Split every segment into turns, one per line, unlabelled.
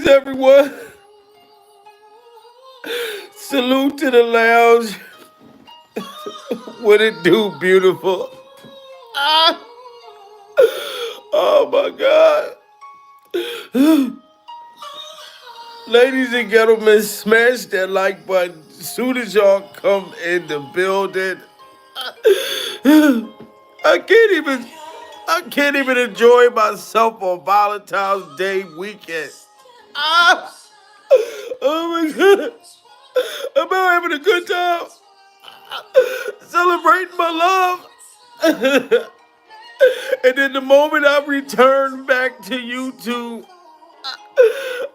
Greetings, everyone. Salute to the lounge. What it do, beautiful? Ah, oh my God. Ladies and gentlemen, smash that like button. Soon as y'all come in the building, I can't even I can't even enjoy myself on Valentine's Day weekend. Ah, oh my God. I'm out having a good time. Celebrating my love. And then the moment I return back to YouTube,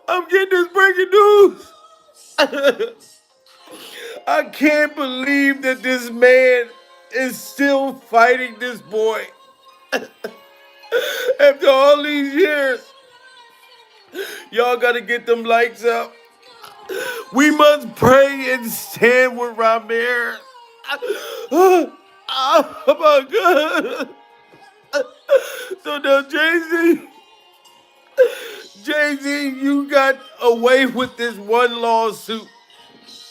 I'm getting this breaking news. I can't believe that this man is still fighting this boy after all these years. Y'all gotta get them likes up. We must pray and stand with Ramir. Oh my God. So now Jay-Z, you got away with this one lawsuit,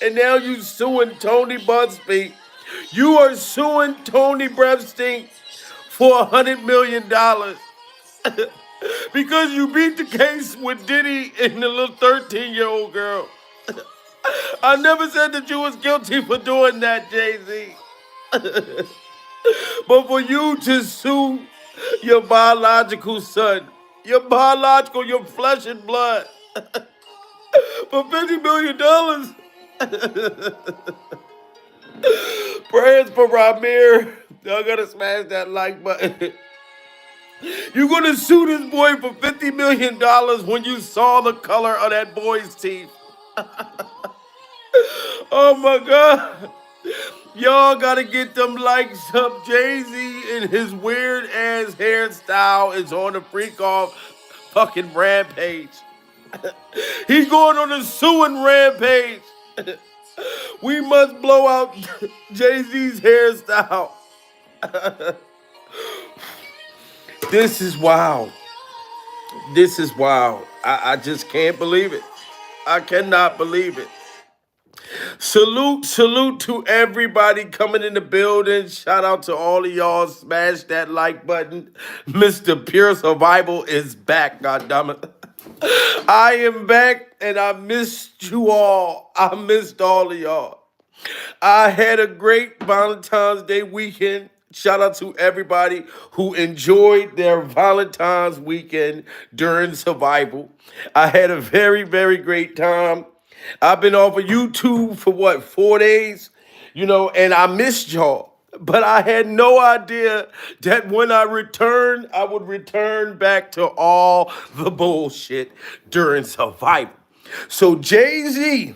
and now you suing Tony Buzbee. You are suing Tony Brevstein for $100 million because you beat the case with Diddy and the little 13-year-old girl. I never said that you was guilty for doing that, Jay-Z. But for you to sue your biological son, your flesh and blood, for $50 million. Prayers for Ramir. Y'all gotta smash that like button. You're gonna sue this boy for $50 million when you saw the color of that boy's teeth. Oh my God. Y'all gotta get them likes up. Jay-Z and his weird ass hairstyle is on a freak off fucking rampage. He's going on a suing rampage. We must blow out Jay-Z's hairstyle. This is wild. This is wild. I just can't believe it. I cannot believe it. Salute to everybody coming in the building. Shout out to all of y'all. Smash that like button. Mr. Pure Survival is back, goddammit. I am back and I missed you all. I missed all of y'all. I had a great Valentine's Day weekend. Shout out to everybody who enjoyed their Valentine's weekend during survival. I had a very, very great time. I've been off of YouTube for what, 4 days? And I missed y'all. But I had no idea that when I returned, I would return back to all the bullshit during survival. So Jay-Z,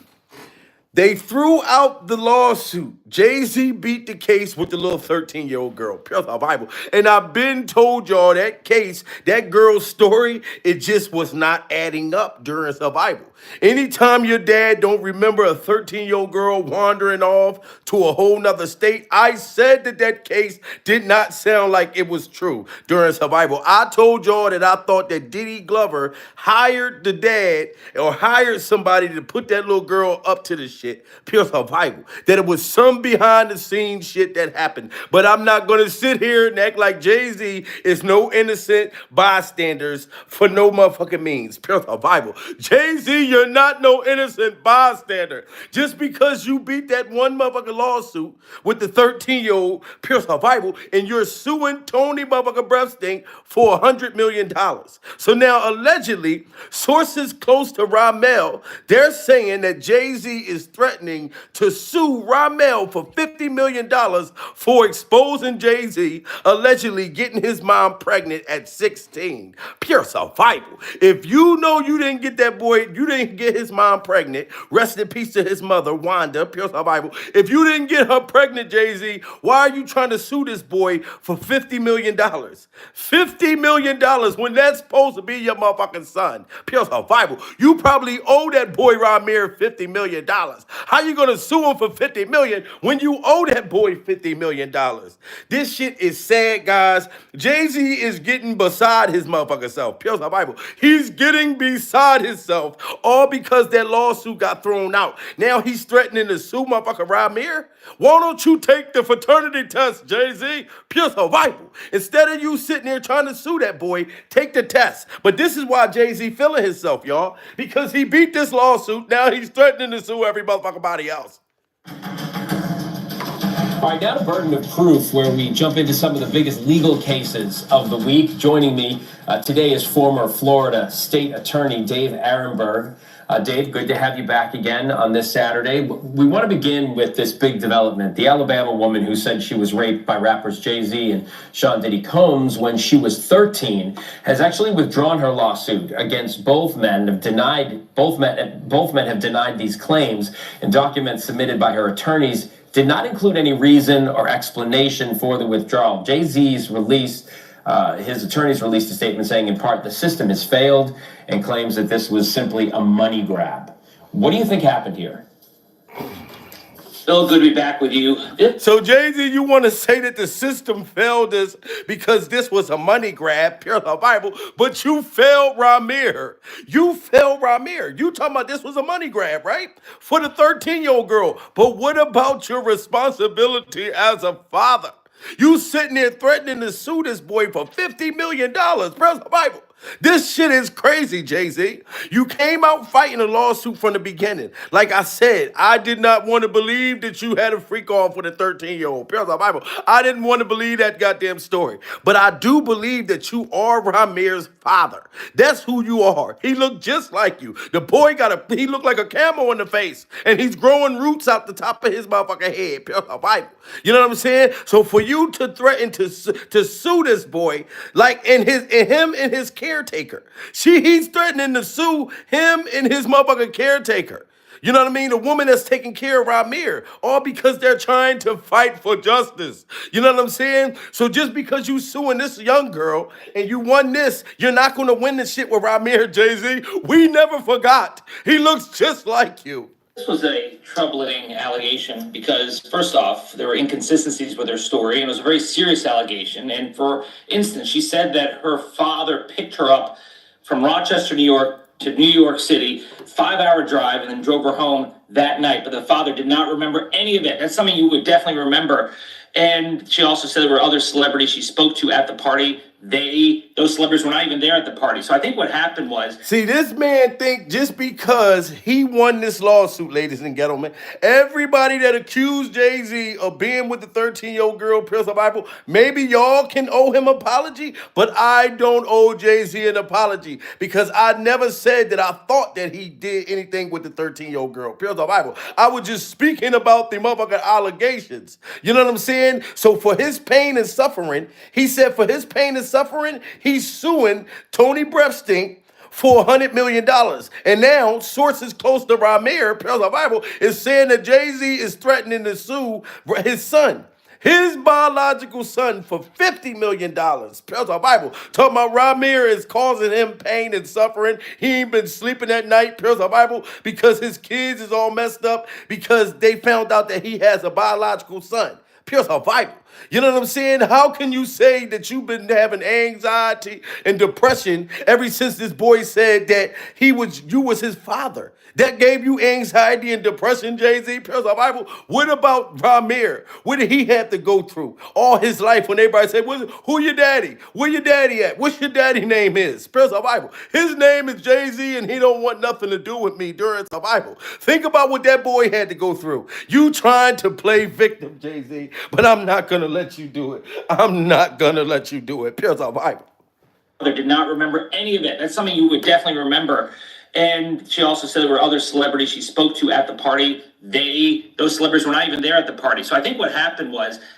they threw out the lawsuit. Jay-Z beat the case with the little 13-year-old girl. Pure Bible. And I've been told y'all that case, that girl's story, it just was not adding up during survival. Anytime your dad don't remember a 13-year-old girl wandering off to a whole nother state, I said that case did not sound like it was true during survival. I told y'all that I thought that Diddy Glover hired the dad or hired somebody to put that little girl up to the shit. Pure survival. That it was some behind the scenes shit that happened. But I'm not going to sit here and act like Jay-Z is no innocent bystanders for no motherfucking means. Pure survival. Jay-Z, you're not no innocent bystander. Just because you beat that one motherfucking lawsuit with the 13-year-old Pure survival and you're suing Tony motherfucking Brevstein for $100 million. So now allegedly, sources close to Ramel, they're saying that Jay-Z is threatening to sue Ramel for $50 million for exposing Jay-Z allegedly getting his mom pregnant at 16. Pure survival. If you know you didn't get that boy, you didn't get his mom pregnant, rest in peace to his mother, Wanda, pure survival. If you didn't get her pregnant, Jay-Z, why are you trying to sue this boy for $50 million? $50 million when that's supposed to be your motherfucking son. Pure survival. You probably owe that boy Ramir $50 million. How you gonna sue him for $50 million when you owe that boy $50 million? This shit is sad, guys. Jay-Z is getting beside his motherfucking self. Pure Bible. He's getting beside himself, all because that lawsuit got thrown out. Now he's threatening to sue motherfucker Ramir. Why don't you take the fraternity test, Jay-Z? Pure Bible. Instead of you sitting there trying to sue that boy, take the test. But this is why Jay-Z feeling himself, y'all. Because he beat this lawsuit. Now he's threatening to sue every motherfucking body else.
All right, now to burden of proof, where we jump into some of the biggest legal cases of the week. Joining me today is former Florida State Attorney Dave Aronberg. Dave, good to have you back again on this Saturday. We want to begin with this big development. The Alabama woman who said she was raped by rappers Jay-Z and Sean Diddy Combs when she was 13 has actually withdrawn her lawsuit against both men. Both men have denied these claims, and documents submitted by her attorneys did not include any reason or explanation for the withdrawal. Jay-Z's released, his attorneys released a statement saying, in part, the system has failed, and claims that this was simply a money grab. What do you think happened here?
Bill, good to be back with you.
So, Jay-Z, you want to say that the system failed us because this was a money grab, pure Bible, but you failed Ramir. You failed Ramir. You talking about this was a money grab, right? For the 13-year-old girl. But what about your responsibility as a father? You sitting there threatening to sue this boy for $50 million, pure Bible. This shit is crazy, Jay-Z. You came out fighting a lawsuit from the beginning. Like I said, I did not want to believe that you had a freak off with a 13-year-old. Pure Bible. I didn't want to believe that goddamn story. But I do believe that you are Ramir's father. That's who you are. He looked just like you. The boy he looked like a camel in the face. And he's growing roots out the top of his motherfucking head. Pure Bible. You know what I'm saying? So for you to threaten to sue this boy, like him and his caretaker. He's threatening to sue him and his motherfucking caretaker. You know what I mean? The woman that's taking care of Ramir, all because they're trying to fight for justice. You know what I'm saying? So just because you suing this young girl and you won this, you're not going to win this shit with Ramir, Jay-Z. We never forgot. He looks just like you.
This was a troubling allegation because, first off, there were inconsistencies with her story, and it was a very serious allegation. And for instance, she said that her father picked her up from Rochester, New York to New York City, 5-hour drive, and then drove her home that night. But the father did not remember any of it. That's something you would definitely remember. And she also said there were other celebrities she spoke to at the party. Those celebrities were not even there at the party. So I think what happened was...
See, this man think just because he won this lawsuit, ladies and gentlemen, everybody that accused Jay-Z of being with the 13-year-old girl, pure Bible, maybe y'all can owe him an apology, but I don't owe Jay-Z an apology because I never said that I thought that he did anything with the 13-year-old girl, pure Bible. I was just speaking about the motherfucking allegations. You know what I'm saying? So for his pain and suffering, he said for his pain and suffering, he's suing Tony Brepstink for $100 million. And now sources close to Ramir, pure Bible, is saying that Jay-Z is threatening to sue his son. His biological son for $50 million. Pure Bible. Talking about Ramir is causing him pain and suffering. He ain't been sleeping at night, pure Bible, because his kids is all messed up because they found out that he has a biological son. Pure Bible. You know what I'm saying? How can you say that you've been having anxiety and depression ever since this boy said that you was his father? That gave you anxiety and depression, Jay-Z, pure Bible. What about Ramir? What did he have to go through all his life when everybody said, who your daddy? Where your daddy at? What's your daddy name is? Pure Bible. His name is Jay-Z and he don't want nothing to do with me during the Bible. Think about what that boy had to go through. You trying to play victim, Jay-Z, but I'm not going to let you do it. I'm not going to let you do it. Pure Bible.
They did not remember any of it. That's something you would definitely remember. And she also said there were other celebrities she spoke to at the party. Those celebrities were not even there at the party. So I think what happened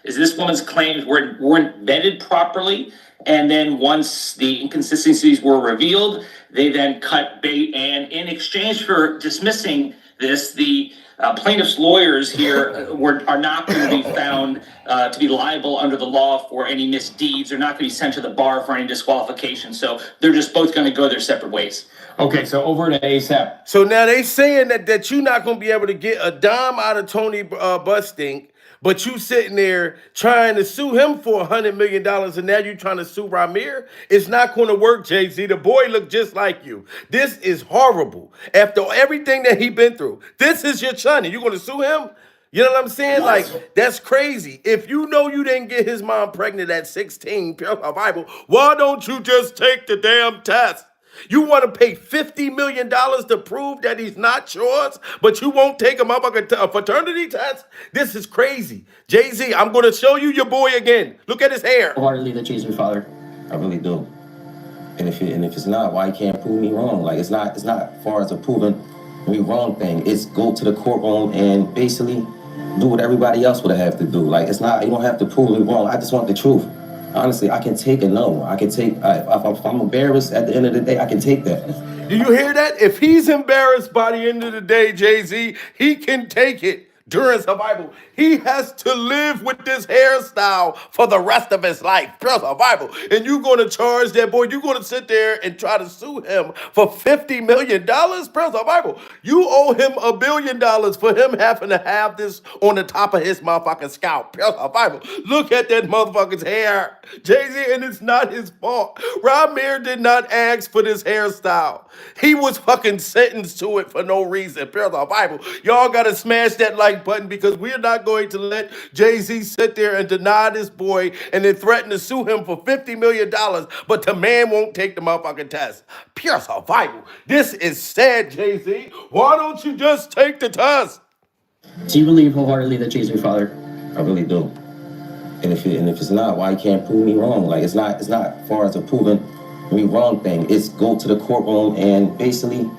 is this woman's claims weren't vetted properly. And then once the inconsistencies were revealed, they then cut bait. And in exchange for dismissing this, the Plaintiffs' lawyers here are not going to be found to be liable under the law for any misdeeds. They're not going to be sent to the bar for any disqualification. So they're just both going to go their separate ways.
Okay, so over to ASAP.
So now they saying that you're not gonna be able to get a dime out of Tony Bustink, but you sitting there trying to sue him for $100 million, and now you trying to sue Ramir. It's not gonna work, Jay-Z. The boy look just like you. This is horrible. After everything that he been through, this is your son, and you gonna sue him? You know what I'm saying? Like, that's crazy. If you know you didn't get his mom pregnant at 16, pure Bible, why don't you just take the damn test? You want to pay $50 million to prove that he's not yours, but you won't take him up a fraternity test? This is crazy. Jay-Z, I'm going to show you your boy again. Look at his hair.
Wholeheartedly that Jesus, Father.
I really do. And if it's not, why you can't prove me wrong? Like it's not far as a proving me wrong thing. It's go to the courtroom and basically do what everybody else would have to do. Like it's not, you don't have to prove me wrong. I just want the truth. Honestly, I can take a no. I can take, if I'm embarrassed at the end of the day, I can take that.
Do you hear that? If he's embarrassed by the end of the day, Jay-Z, he can take it during survival. He has to live with this hairstyle for the rest of his life. Pure survival. And you're going to charge that boy, you're going to sit there and try to sue him for $50 million? Pure survival. You owe him $1 billion for him having to have this on the top of his motherfucking scalp. Pure survival. Look at that motherfucker's hair. Jay-Z, and it's not his fault. Ramir did not ask for this hairstyle. He was fucking sentenced to it for no reason. Pure survival. Y'all got to smash that like button because we're not going to let Jay-Z sit there and deny this boy and then threaten to sue him for $50 million, but the man won't take the motherfucking test. Pure survival. This is sad, Jay-Z. Why don't you just take the test?
Do you believe wholeheartedly that Jesus, Father?
I really do. And if it's not, why you can't prove me wrong? Like it's not far as a proving me wrong thing. It's go to the courtroom and basically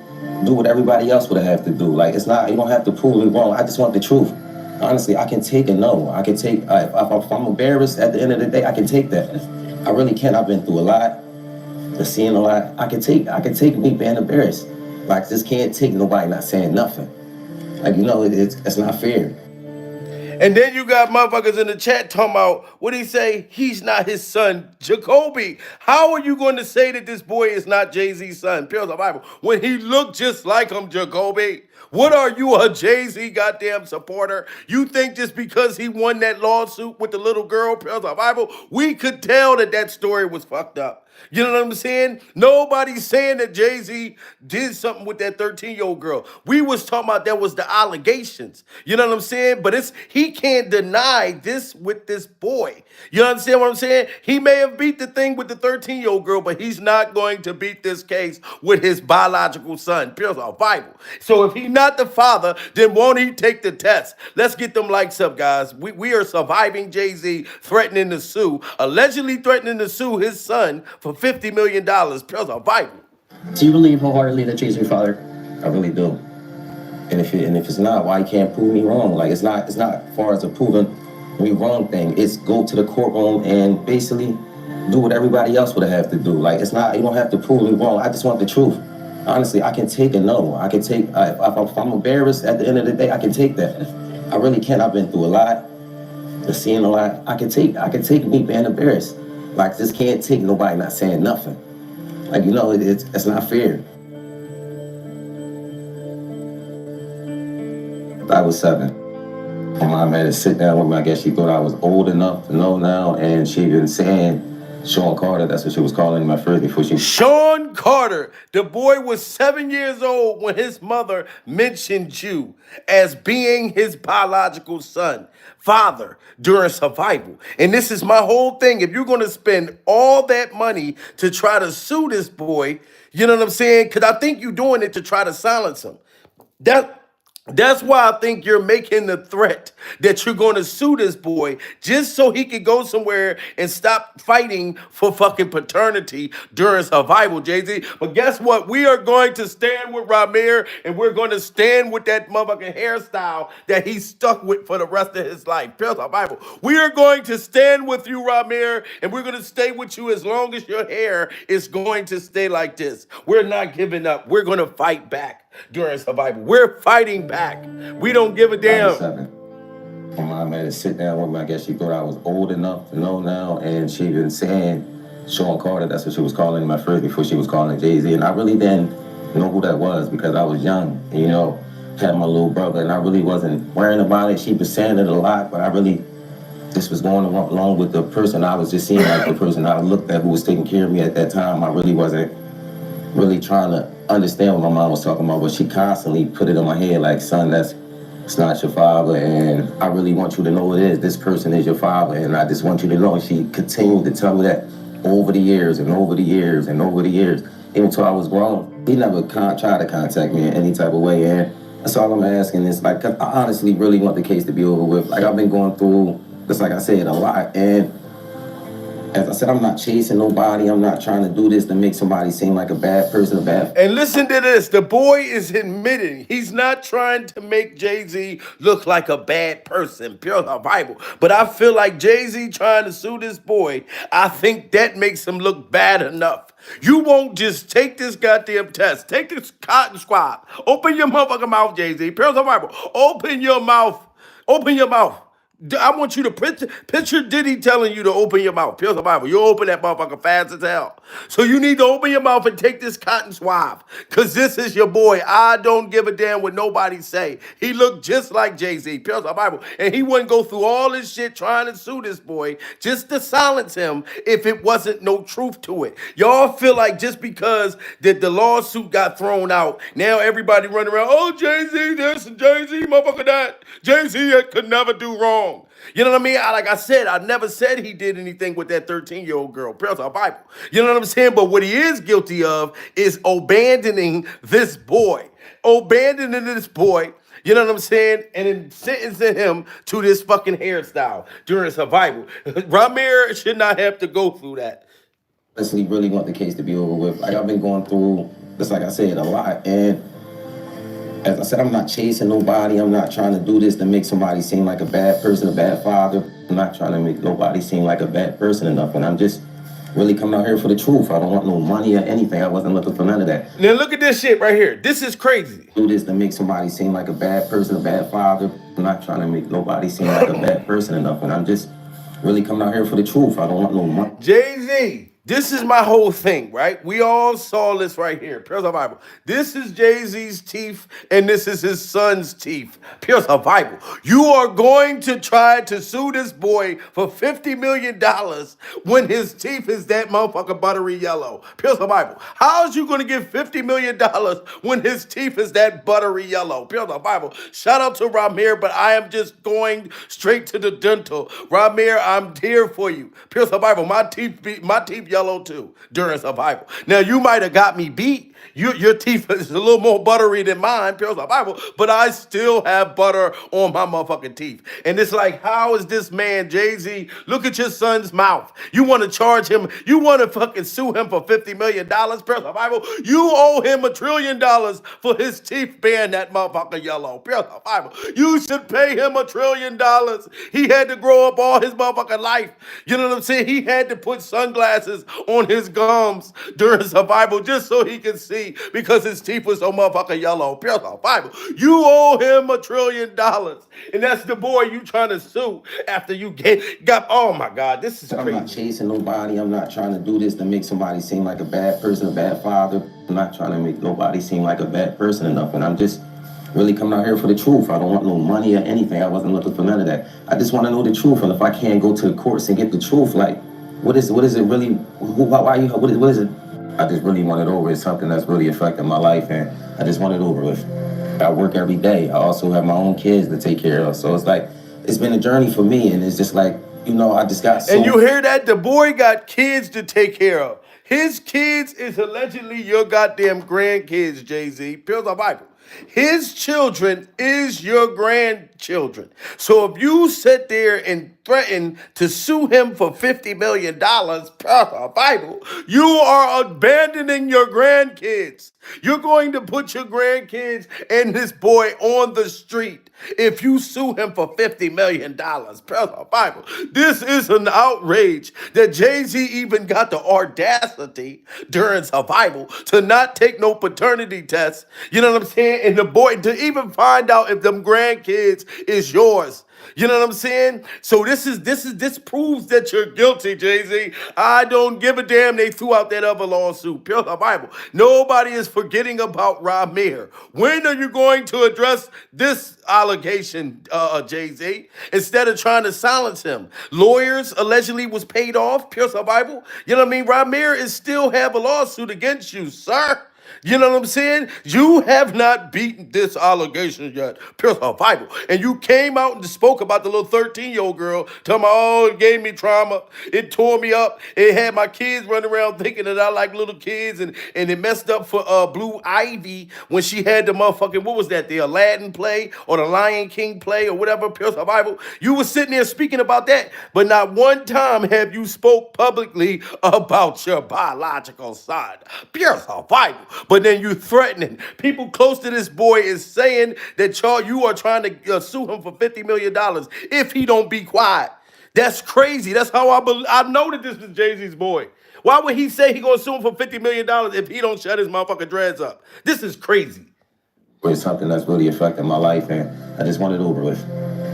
do what everybody else would have to do. Like it's not, you don't have to prove me wrong. I just want the truth. Honestly, I can take a no. I can take, if I'm embarrassed at the end of the day, I can take that. I really can. I've been through a lot, seeing a lot. I can take me being embarrassed. Like just can't take nobody not saying nothing. Like, you know, it's not fair.
And then you got motherfuckers in the chat talking about, what he say? He's not his son, Jacoby. How are you going to say that this boy is not Jay-Z's son, Pure Bible, when he looked just like him, Jacoby? What are you, a Jay-Z goddamn supporter? You think just because he won that lawsuit with the little girl, Pure Bible, we could tell that that story was fucked up. You know what I'm saying? Nobody's saying that Jay-Z did something with that 13-year-old girl. We was talking about that was the allegations. You know what I'm saying? But he can't deny this with this boy. You understand what I'm saying? He may have beat the thing with the 13-year-old girl, but he's not going to beat this case with his biological son, Pure Bible. So if he's not the father, then won't he take the test? Let's get them likes up, guys. We are surviving Jay-Z threatening to sue, allegedly threatening to sue his son for $50 million. Pure Bible.
Do you believe wholeheartedly that Jesus, Father?
I really do. And if it's not, why you can't prove me wrong? Like it's not far as a proving me wrong thing. It's go to the courtroom and basically do what everybody else would have to do. Like it's not, you don't have to prove me wrong. I just want the truth. Honestly, I can take a no. I can take, if I'm embarrassed at the end of the day, I can take that. I really can. I've been through a lot, seeing a lot. I can take me being embarrassed. Like just can't take nobody not saying nothing. Like, you know, it's not fair. I was 7. My mom had to sit down with me. I guess she thought I was old enough to know now, and she been saying Sean Carter, that's what she was calling him at first before she...
Sean Carter. The boy was 7 years old when his mother mentioned you as being his biological son, father, during survival. And this is my whole thing. If you're going to spend all that money to try to sue this boy, you know what I'm saying? Because I think you're doing it to try to silence him. That's why I think you're making the threat that you're going to sue this boy just so he could go somewhere and stop fighting for fucking paternity during survival, Jay-Z. But guess what? We are going to stand with Ramir, and we're going to stand with that motherfucking hairstyle that he's stuck with for the rest of his life. Pure survival. We are going to stand with you, Ramir, and we're going to stay with you as long as your hair is going to stay like this. We're not giving up. We're going to fight back during survival. We're fighting back. back. We don't give a
I was
damn.
7. My mom had to sit down with me. I guess she thought I was old enough to know now, and she been saying Sean Carter. That's what she was calling him at first before she was calling Jay-Z. And I really didn't know who that was because I was young, you know, had my little brother, and I really wasn't worrying about it. She was saying it a lot, but I really just was going along with the person I was just seeing, like the person I looked at who was taking care of me at that time. I really wasn't really trying to understand what my mom was talking about, but she constantly put it in my head like, son, it's not your father, and I really want you to know it is. This person is your father, and I just want you to know. And she continued to tell me that over the years and over the years and over the years, even until I was grown. He never tried to contact me in any type of way, and that's all I'm asking is, like, 'cause I honestly really want the case to be over with. Like, I've been going through, just like I said, a lot, and as I said, I'm not chasing nobody. I'm not trying to do this to make somebody seem like a bad person, a bad.
And listen to this. The boy is admitting he's not trying to make Jay-Z look like a bad person, pure Bible. But I feel like Jay-Z trying to sue this boy, I think that makes him look bad enough. You won't just take this goddamn test. Take this cotton swab. Open your motherfucking mouth, Jay-Z. Pure Bible. Open your mouth. Open your mouth. I want you to picture Diddy telling you to open your mouth. Pure Bible. You open that motherfucker fast as hell. So you need to open your mouth and take this cotton swab. Because this is your boy. I don't give a damn what nobody say. He looked just like Jay-Z. Pure Bible. And he wouldn't go through all this shit trying to sue this boy just to silence him if it wasn't no truth to it. Y'all feel like just because the lawsuit got thrown out, now everybody running around, oh, Jay-Z this and Jay-Z motherfucker that. Jay-Z could never do wrong. You know what I mean? Like I said, I never said he did anything with that 13-year-old girl. Praise our Bible. You know what I'm saying? But what he is guilty of is abandoning this boy. Abandoning this boy. You know what I'm saying? And then sentencing him to this fucking hairstyle during survival. Ramir should not have to go through that.
Honestly, really want the case to be over with. Like, I've been going through, just like I said, a lot, and as I said, I'm not chasing nobody. I'm not trying to do this to make somebody seem like a bad person, a bad father. I'm not trying to make nobody seem like a bad person enough. And I'm just really coming out here for the truth. I don't want no money or anything. I wasn't looking for none of that.
Now look at this shit right here. This is crazy.
Do this to make somebody seem like a bad person, a bad father. I'm not trying to make nobody seem like a bad person enough. And I'm just really coming out here for the truth. I don't want no money.
Jay-Z. This is my whole thing, right? We all saw this right here. Pure Bible. This is Jay-Z's teeth, and this is his son's teeth. Pure Bible. You are going to try to sue this boy for $50 million when his teeth is that motherfucker buttery yellow. Pure Bible. How is you going to get $50 million when his teeth is that buttery yellow? Pure Bible. Shout out to Ramir, but I am just going straight to the dental. Ramir, I'm here for you. Pure Bible. My teeth yellow too during survival. Now you might have got me beat. Your teeth is a little more buttery than mine, pure survival, but I still have butter on my motherfucking teeth. And it's like, how is this man, Jay-Z, look at your son's mouth. You want to charge him, you want to fucking sue him for $50 million, pure survival. You owe him $1 trillion for his teeth being that motherfucker yellow, pure survival. You should pay him $1 trillion. He had to grow up all his motherfucking life. You know what I'm saying? He had to put sunglasses on his gums during survival just so he could see because his teeth was so motherfucking yellow. Pure survival. You owe him $1 trillion. And that's the boy you trying to sue after you got, oh my God, this is crazy.
I'm not chasing nobody. I'm not trying to do this to make somebody seem like a bad person, a bad father. I'm not trying to make nobody seem like a bad person enough. And I'm just really coming out here for the truth. I don't want no money or anything. I wasn't looking for none of that. I just want to know the truth. And if I can't go to the courts and get the truth, like, what is it really? What is it? I just really want it over. It's something that's really affecting my life, and I just want it over with. I work every day. I also have my own kids to take care of. So it's like, it's been a journey for me, and it's just like, you know, I just got so...
And you hear that? The boy got kids to take care of. His kids is allegedly your goddamn grandkids, Jay-Z. Pure Bible. His children is your grandchildren. So if you sit there and threaten to sue him for $50 million, Bible, you are abandoning your grandkids. You're going to put your grandkids and this boy on the street if you sue him for $50 million. Bible. This is an outrage that Jay-Z even got the audacity during survival to not take no paternity tests. You know what I'm saying? saying? And the boy, to even find out if them grandkids is yours. You know what I'm saying? So this proves that you're guilty, Jay-Z. I don't give a damn they threw out that other lawsuit. Pure Bible. Nobody is forgetting about Ramir. When are you going to address this allegation, Jay-Z? Instead of trying to silence him. Lawyers allegedly was paid off, Pure Bible. You know what I mean? Ramir is still have a lawsuit against you, sir. You know what I'm saying? You have not beaten this allegation yet. Pure Bible. And you came out and spoke about the little 13-year-old girl, talking about, oh, it gave me trauma. It tore me up. It had my kids running around thinking that I like little kids, and it messed up for Blue Ivy when she had the motherfucking, what was that, the Aladdin play or the Lion King play or whatever, Pure Bible. You were sitting there speaking about that, but not one time have you spoke publicly about your biological son. Pure Bible. But then you threatening. People close to this boy is saying that you are trying to sue him for $50 million if he don't be quiet. That's crazy. That's how I know that this is Jay-Z's boy. Why would he say he gonna sue him for $50 million if he don't shut his motherfucking dreads up? This is crazy.
It's something that's really affecting my life, and I just want it over with.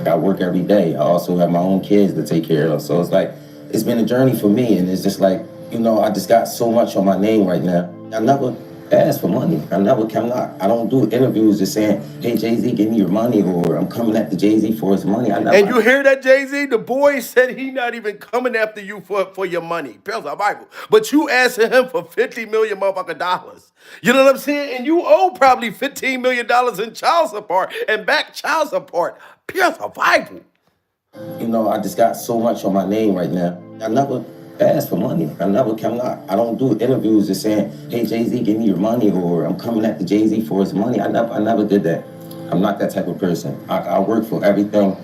I work every day. I also have my own kids to take care of. So it's like, it's been a journey for me, and it's just like, I just got so much on my name right now. I never ask for money. I don't do interviews just saying, hey, Jay-Z, give me your money, or I'm coming after Jay-Z for his money.
And you hear that, Jay-Z? The boy said he not even coming after you for your money. Pure Bible. But you asking him for $50 million motherfucking dollars. You know what I'm saying? And you owe probably $15 million in child support and back child support. Pure Bible.
I just got so much on my name right now. I never ask for money. I don't do interviews just saying, hey, Jay-Z, give me your money, or I'm coming after Jay-Z for his money. I never did that. I'm not that type of person. I work for everything.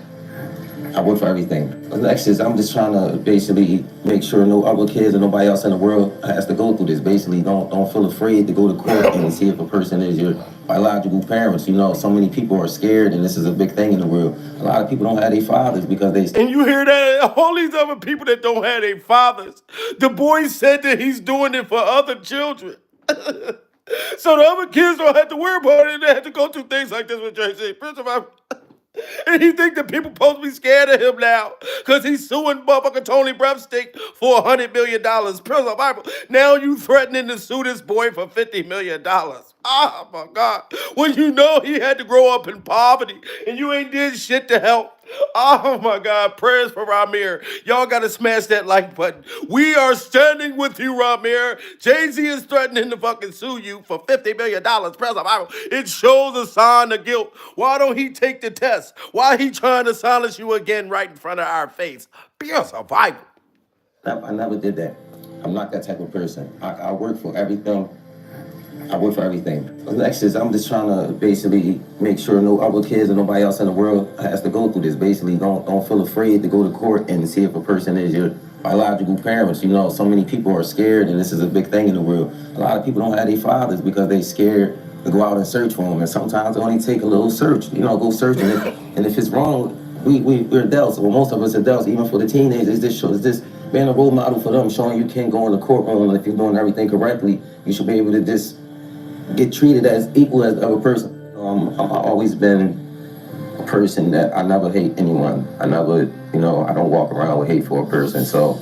The next is I'm just trying to basically make sure no other kids or nobody else in the world has to go through this. Basically, don't feel afraid to go to court and see if a person is your biological parents. So many people are scared, and this is a big thing in the world. A lot of people don't have their fathers because they...
And you hear that? All these other people that don't have their fathers. The boy said that he's doing it for other children. So the other kids don't have to worry about it. They have to go through things like this with Jay-Z. First of all, and he think that people supposed to be scared of him now because he's suing motherfucking Tony Breathstick for $100 million. Prison Bible. Now you threatening to sue this boy for $50 million. Oh my God. When you know he had to grow up in poverty and you ain't did shit to help. Oh my God. Prayers for Ramir. Y'all got to smash that like button. We are standing with you, Ramir. Jay-Z is threatening to fucking sue you for $50 million. Prison Bible. It shows a sign of guilt. Why don't he take the test? Why he trying to silence you again right in front of our face? Pure survival.
I never did that. I'm not that type of person. I work for everything. The next is I'm just trying to basically make sure no other kids or nobody else in the world has to go through this. Basically, don't feel afraid to go to court and see if a person is your biological parents. So many people are scared, and this is a big thing in the world. A lot of people don't have their fathers because they scared to go out and search for them, and sometimes it only take a little search. Go search, and if it's wrong, we're adults. Well, most of us adults, even for the teenagers, this being a role model for them, showing you can go in the courtroom, and if you're doing everything correctly, you should be able to just get treated as equal as the other person. I've always been a person that I never hate anyone. I never, I don't walk around with hate for a person. So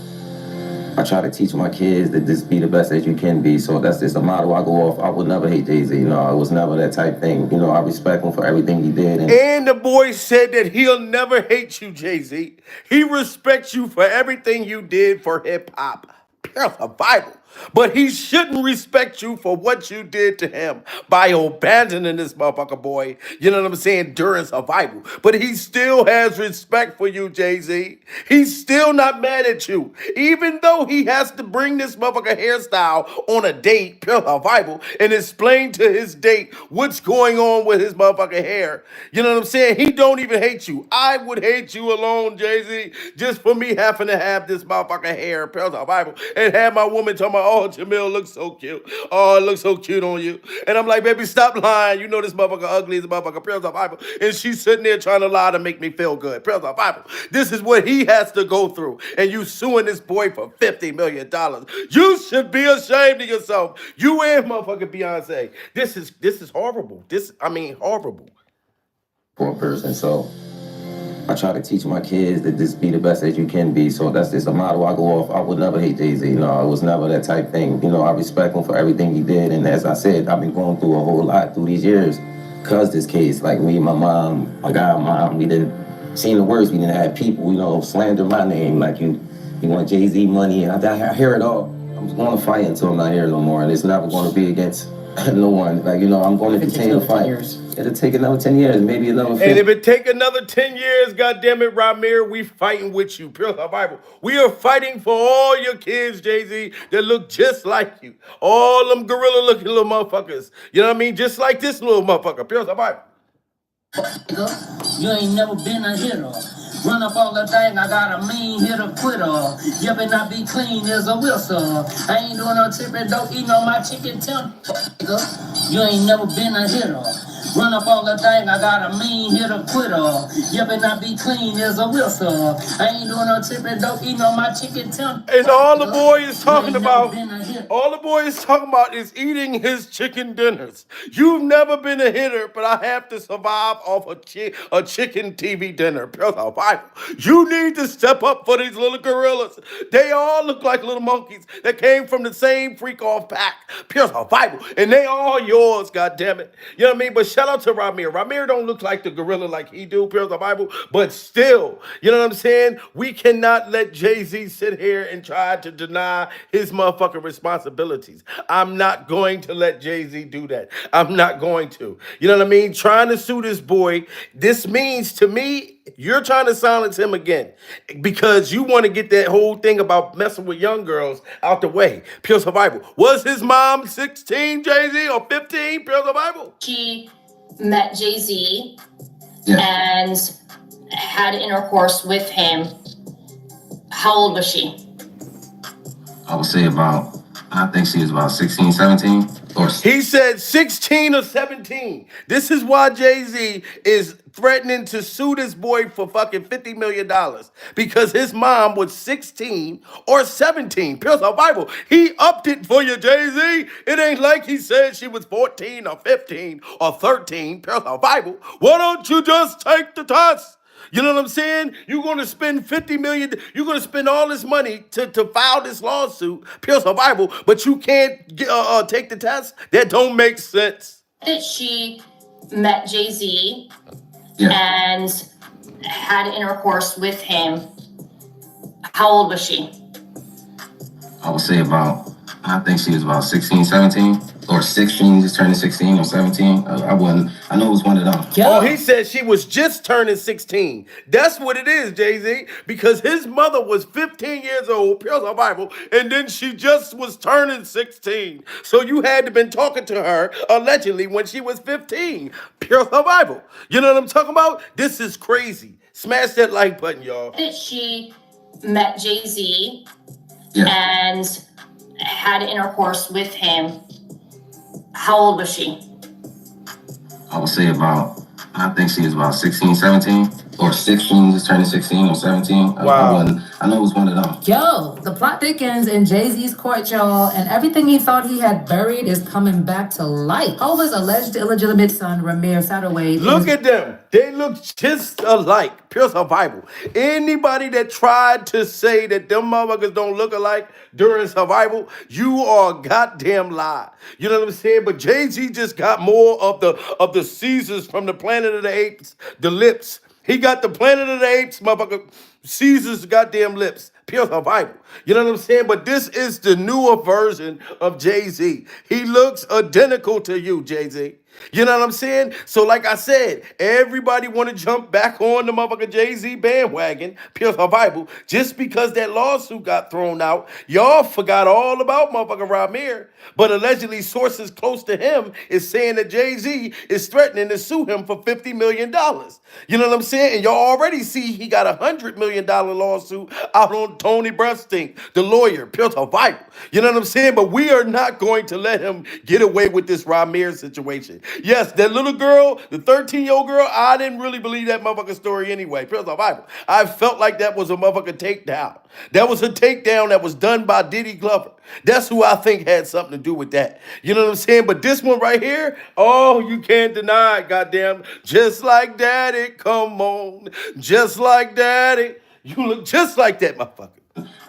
I try to teach my kids that just be the best that you can be. So that's just a motto I go off. I would never hate Jay-Z. I was never that type thing. I respect him for everything he did.
And the boy said that he'll never hate you, Jay-Z. He respects you for everything you did for hip-hop. Pure Bible. But he shouldn't respect you for what you did to him by abandoning this motherfucker, boy. You know what I'm saying? During survival. But he still has respect for you, Jay-Z. He's still not mad at you. Even though he has to bring this motherfucker hairstyle on a date, pure survival, and explain to his date what's going on with his motherfucking hair. You know what I'm saying? He don't even hate you. I would hate you alone, Jay-Z, just for me having to have this motherfucking hair, pure survival, and have my woman talking about about, oh, Jamil looks so cute. Oh, it looks so cute on you. And I'm like, baby, stop lying. You know this motherfucker ugly as a motherfucker. Praise the Bible. And she's sitting there trying to lie to make me feel good. Praise the Bible. This is what he has to go through. And you suing this boy for $50 million. You should be ashamed of yourself. You and motherfucking Beyonce. This is horrible. Horrible.
For a person. So I try to teach my kids that just be the best that you can be. So that's just a motto I go off. I would never hate Jay-Z. No, it was never that type thing. You know, I respect him for everything he did. And as I said, I've been going through a whole lot through these years because this case, like me and my mom, my godmom, we didn't seen the words. We didn't have people, you know, slander my name. Like you want Jay-Z money. And I hear it all. I'm going to fight until I'm not here no more. And it's never going to be against no one. Like, you know, I'm going to continue to fight. It'll take another 10 years, maybe another 50.
And if it take another 10 years, goddammit, Ramir, we fighting with you. Pure Bible. We are fighting for all your kids, Jay-Z, that look just like you. All them gorilla-looking little motherfuckers. You know what I mean? Just like this little motherfucker. Pure Bible.
You ain't never been a hitter. Run up all the thing, I got a mean hitter quitter. You better not be clean as a whistle. I ain't doing no tipping, don't eat no my chicken temper. You ain't never been a hitter. Run up all the thing, I got a mean hitter quitter. You better not be clean as a whistle. I ain't doing no tipping, don't eat no my chicken temper.
And all the boy is talking about, is eating his chicken dinners. You've never been a hitter, but I have to survive off a chicken TV dinner. Pure Bible. You need to step up for these little gorillas. They all look like little monkeys that came from the same freak off pack. Pure Bible. And they all yours, goddammit. You know what I mean? But shout out to Ramir. Ramir don't look like the gorilla like he do, Pure Bible. But still, you know what I'm saying? We cannot let Jay-Z sit here and try to deny his motherfucking responsibilities. I'm not going to let Jay-Z do that. I'm not going to. You know what I mean? Trying to sue this boy, this means to me, you're trying to silence him again because you want to get that whole thing about messing with young girls out the way. Pure Survival. Was his mom 16, Jay-Z, or 15? Pure Survival.
She met Jay-Z and had intercourse with him. How old was she?
I would say I think she was about 16, 17.
He said 16 or 17. This is why Jay-Z is threatening to sue this boy for fucking $50 million because his mom was 16 or 17. Pure Bible. He upped it for you, Jay-Z. It ain't like he said she was 14 or 15 or 13. Pure Bible. Why don't you just take the test? You know what I'm saying? You're going to spend $50 million. You're going to spend all this money to file this lawsuit, Pure Survival, but you can't take the test? That don't make sense.
That she met Jay-Z and had intercourse with him. How old was she?
I would say I think she was about 16, 17. Or 16, just turning 16 or 17. I know it was one of them.
Oh, he said she was just turning 16. That's what it is, Jay-Z. Because his mother was 15 years old, Pure Survival, and then she just was turning 16. So you had to been talking to her, allegedly, when she was 15. Pure Survival. You know what I'm talking about? This is crazy. Smash that like button, y'all.
That she met Jay-Z and had intercourse with him. How old was she?
I would say I think she was about 16, 17. Or 16, just turning 16 or 17.
Wow.
I know it was one of them.
Yo, the plot thickens in Jay-Z's court, y'all, and everything he thought he had buried is coming back to light. Hova's alleged illegitimate son, Ramir Satterway.
Look at them. They look just alike. Pure Survival. Anybody that tried to say that them motherfuckers don't look alike during Survival, you are a goddamn lie. You know what I'm saying? But Jay-Z just got more of the Caesars from the Planet of the Apes, the lips. He got the Planet of the Apes, motherfucker, Caesar's goddamn lips. Pure Survival. You know what I'm saying? But this is the newer version of Jay-Z. He looks identical to you, Jay-Z. You know what I'm saying? So, like I said, everybody want to jump back on the motherfucker Jay-Z bandwagon, Pure Bible, just because that lawsuit got thrown out. Y'all forgot all about motherfucker Ramir, but allegedly sources close to him is saying that Jay-Z is threatening to sue him for $50 million. You know what I'm saying? And y'all already see he got $100 million lawsuit out on Tony Brustink, the lawyer, Pure Bible. You know what I'm saying? But we are not going to let him get away with this Ramir situation. Yes, that little girl, the 13-year-old girl, I didn't really believe that motherfucker story anyway. Pure Bible. I felt like that was a motherfucker takedown. That was a takedown that was done by Diddy Glover. That's who I think had something to do with that. You know what I'm saying? But this one right here, oh, you can't deny it, goddamn. Just like daddy, come on. Just like daddy. You look just like that, motherfucker.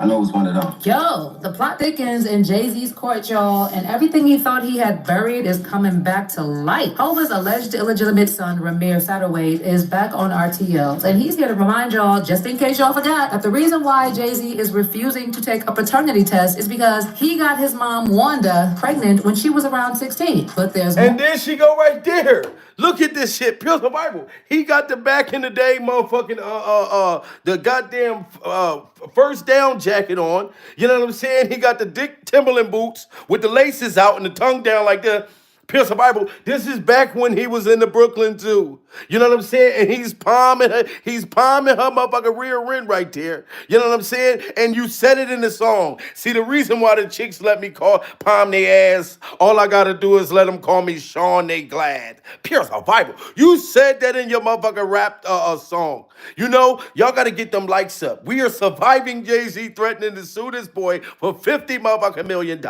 I know it's one of them.
Yo, the plot thickens in Jay-Z's court, y'all, and everything he thought he had buried is coming back to light. Hova's alleged illegitimate son, Ramir Satterwhite, is back on RTL, and he's here to remind y'all, just in case y'all forgot, that the reason why Jay-Z is refusing to take a paternity test is because he got his mom, Wanda, pregnant when she was around 16. But there's more.
And then she go right there. Look at this shit, Pure Bible. He got the back in the day motherfucking the goddamn first down jacket on. You know what I'm saying? He got the Dick Timberland boots with the laces out and the tongue down like that. Pure Bible. This is back when he was in the Brooklyn Zoo. You know what I'm saying? And he's palming her motherfucking rear end right there. You know what I'm saying? And you said it in the song. See, the reason why the chicks let me palm their ass, all I gotta do is let them call me Sean They Glad. Pure Bible. You said that in your motherfucking rap song. You know, y'all gotta get them likes up. We are surviving Jay-Z threatening to sue this boy for $50 million.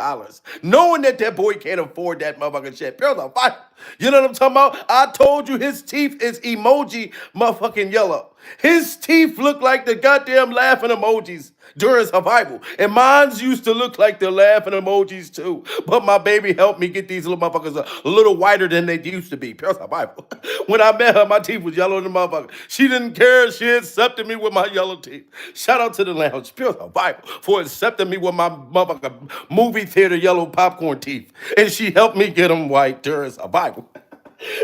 Knowing that boy can't afford that motherfucking shit. Pure Bible. You know what I'm talking about? I told you his teeth is emoji motherfucking yellow. His teeth look like the goddamn laughing emojis during survival. And mine's used to look like the laughing emojis too. But my baby helped me get these little motherfuckers a little whiter than they used to be. Pure Bible. When I met her, my teeth was yellow than motherfucker. She didn't care. She accepted me with my yellow teeth. Shout out to the lounge, Pure Bible, for accepting me with my motherfucker movie theater yellow popcorn teeth. And she helped me get them white during survival.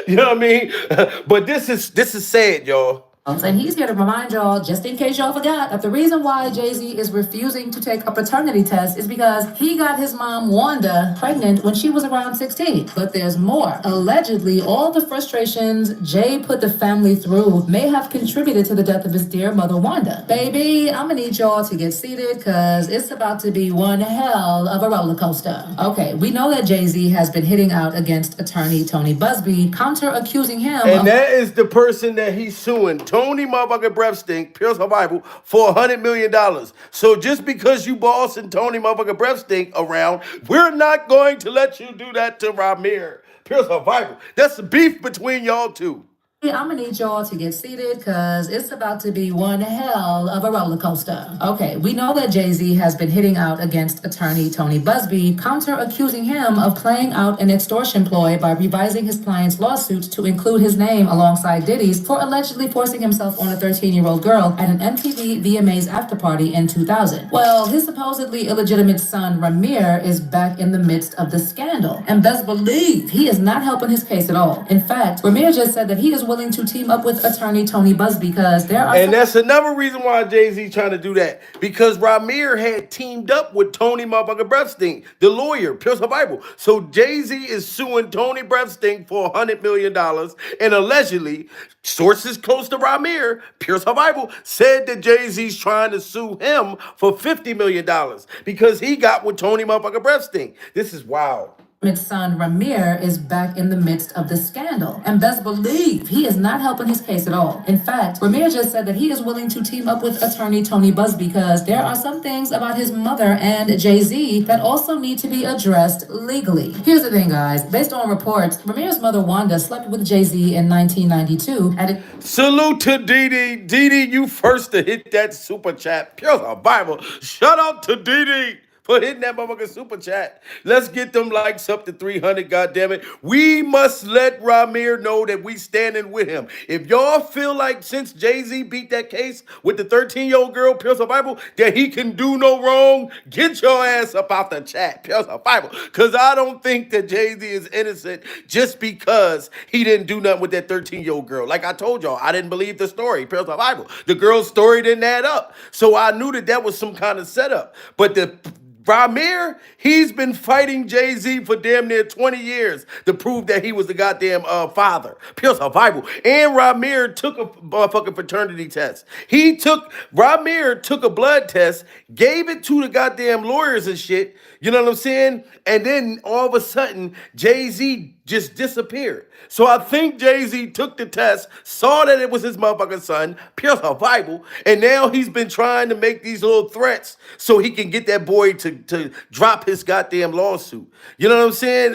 You know what I mean? But this is sad, y'all.
And he's here to remind y'all, just in case y'all forgot, that the reason why Jay-Z is refusing to take a paternity test is because he got his mom, Wanda, pregnant when she was around 16. But there's more. Allegedly, all the frustrations Jay put the family through may have contributed to the death of his dear mother, Wanda. Baby, I'm gonna need y'all to get seated because it's about to be one hell of a roller coaster. Okay, we know that Jay-Z has been hitting out against attorney Tony Busby, counter-accusing him of...
And that is the person that he's suing, Tony motherfucking Brustink, Pure Bible, for $100 million. So just because you bossing Tony motherfucking Brustink around, we're not going to let you do that to Ramir. Pure Bible. That's the beef between y'all two.
I'm gonna need y'all to get seated because it's about to be one hell of a roller coaster. Okay, we know that Jay-Z has been hitting out against attorney Tony Busby, counter-accusing him of playing out an extortion ploy by revising his client's lawsuit to include his name alongside Diddy's for allegedly forcing himself on a 13-year-old girl at an MTV VMAs afterparty in 2000. Well, his supposedly illegitimate son, Ramir, is back in the midst of the scandal. And best believe he is not helping his case at all. In fact, Ramir just said that he is willing to team up with attorney Tony Busby because there are...
And that's another reason why Jay-Z trying to do that. Because Ramir had teamed up with Tony motherfucking Brustink, the lawyer, Pure Bible. So Jay-Z is suing Tony Brustink for $100 million. And allegedly, sources close to Ramir, Pure Bible, said that Jay-Z's trying to sue him for $50 million because he got with Tony motherfucking Brustink. This is wild.
His son Ramir is back in the midst of the scandal. And best believe he is not helping his case at all. In fact, Ramir just said that he is willing to team up with attorney Tony Busby because there are some things about his mother and Jay-Z that also need to be addressed legally. Here's the thing, guys. Based on reports, Ramir's mother Wanda slept with Jay-Z in 1992 at a...
Salute to Didi. Didi, you first to hit that super chat. Pure Bible. Shout out to Didi for hitting that motherfucking super chat. Let's get them likes up to 300, goddammit. We must let Ramir know that we standing with him. If y'all feel like since Jay-Z beat that case with the 13-year-old girl, Pure Survival, that he can do no wrong, get your ass up out the chat, Pure Survival. Because I don't think that Jay-Z is innocent just because he didn't do nothing with that 13-year-old girl. Like I told y'all, I didn't believe the story, Pure Survival. The girl's story didn't add up. So I knew that that was some kind of setup. But the Ramir, he's been fighting Jay-Z for damn near 20 years to prove that he was the goddamn father. Pure Survival. And Ramir took a fucking fraternity test. Ramir took a blood test, gave it to the goddamn lawyers and shit. You know what I'm saying? And then all of a sudden, Jay-Z just disappeared. So I think Jay-Z took the test, saw that it was his motherfucking son, Pure Survival, and now he's been trying to make these little threats so he can get that boy to drop his goddamn lawsuit. You know what I'm saying?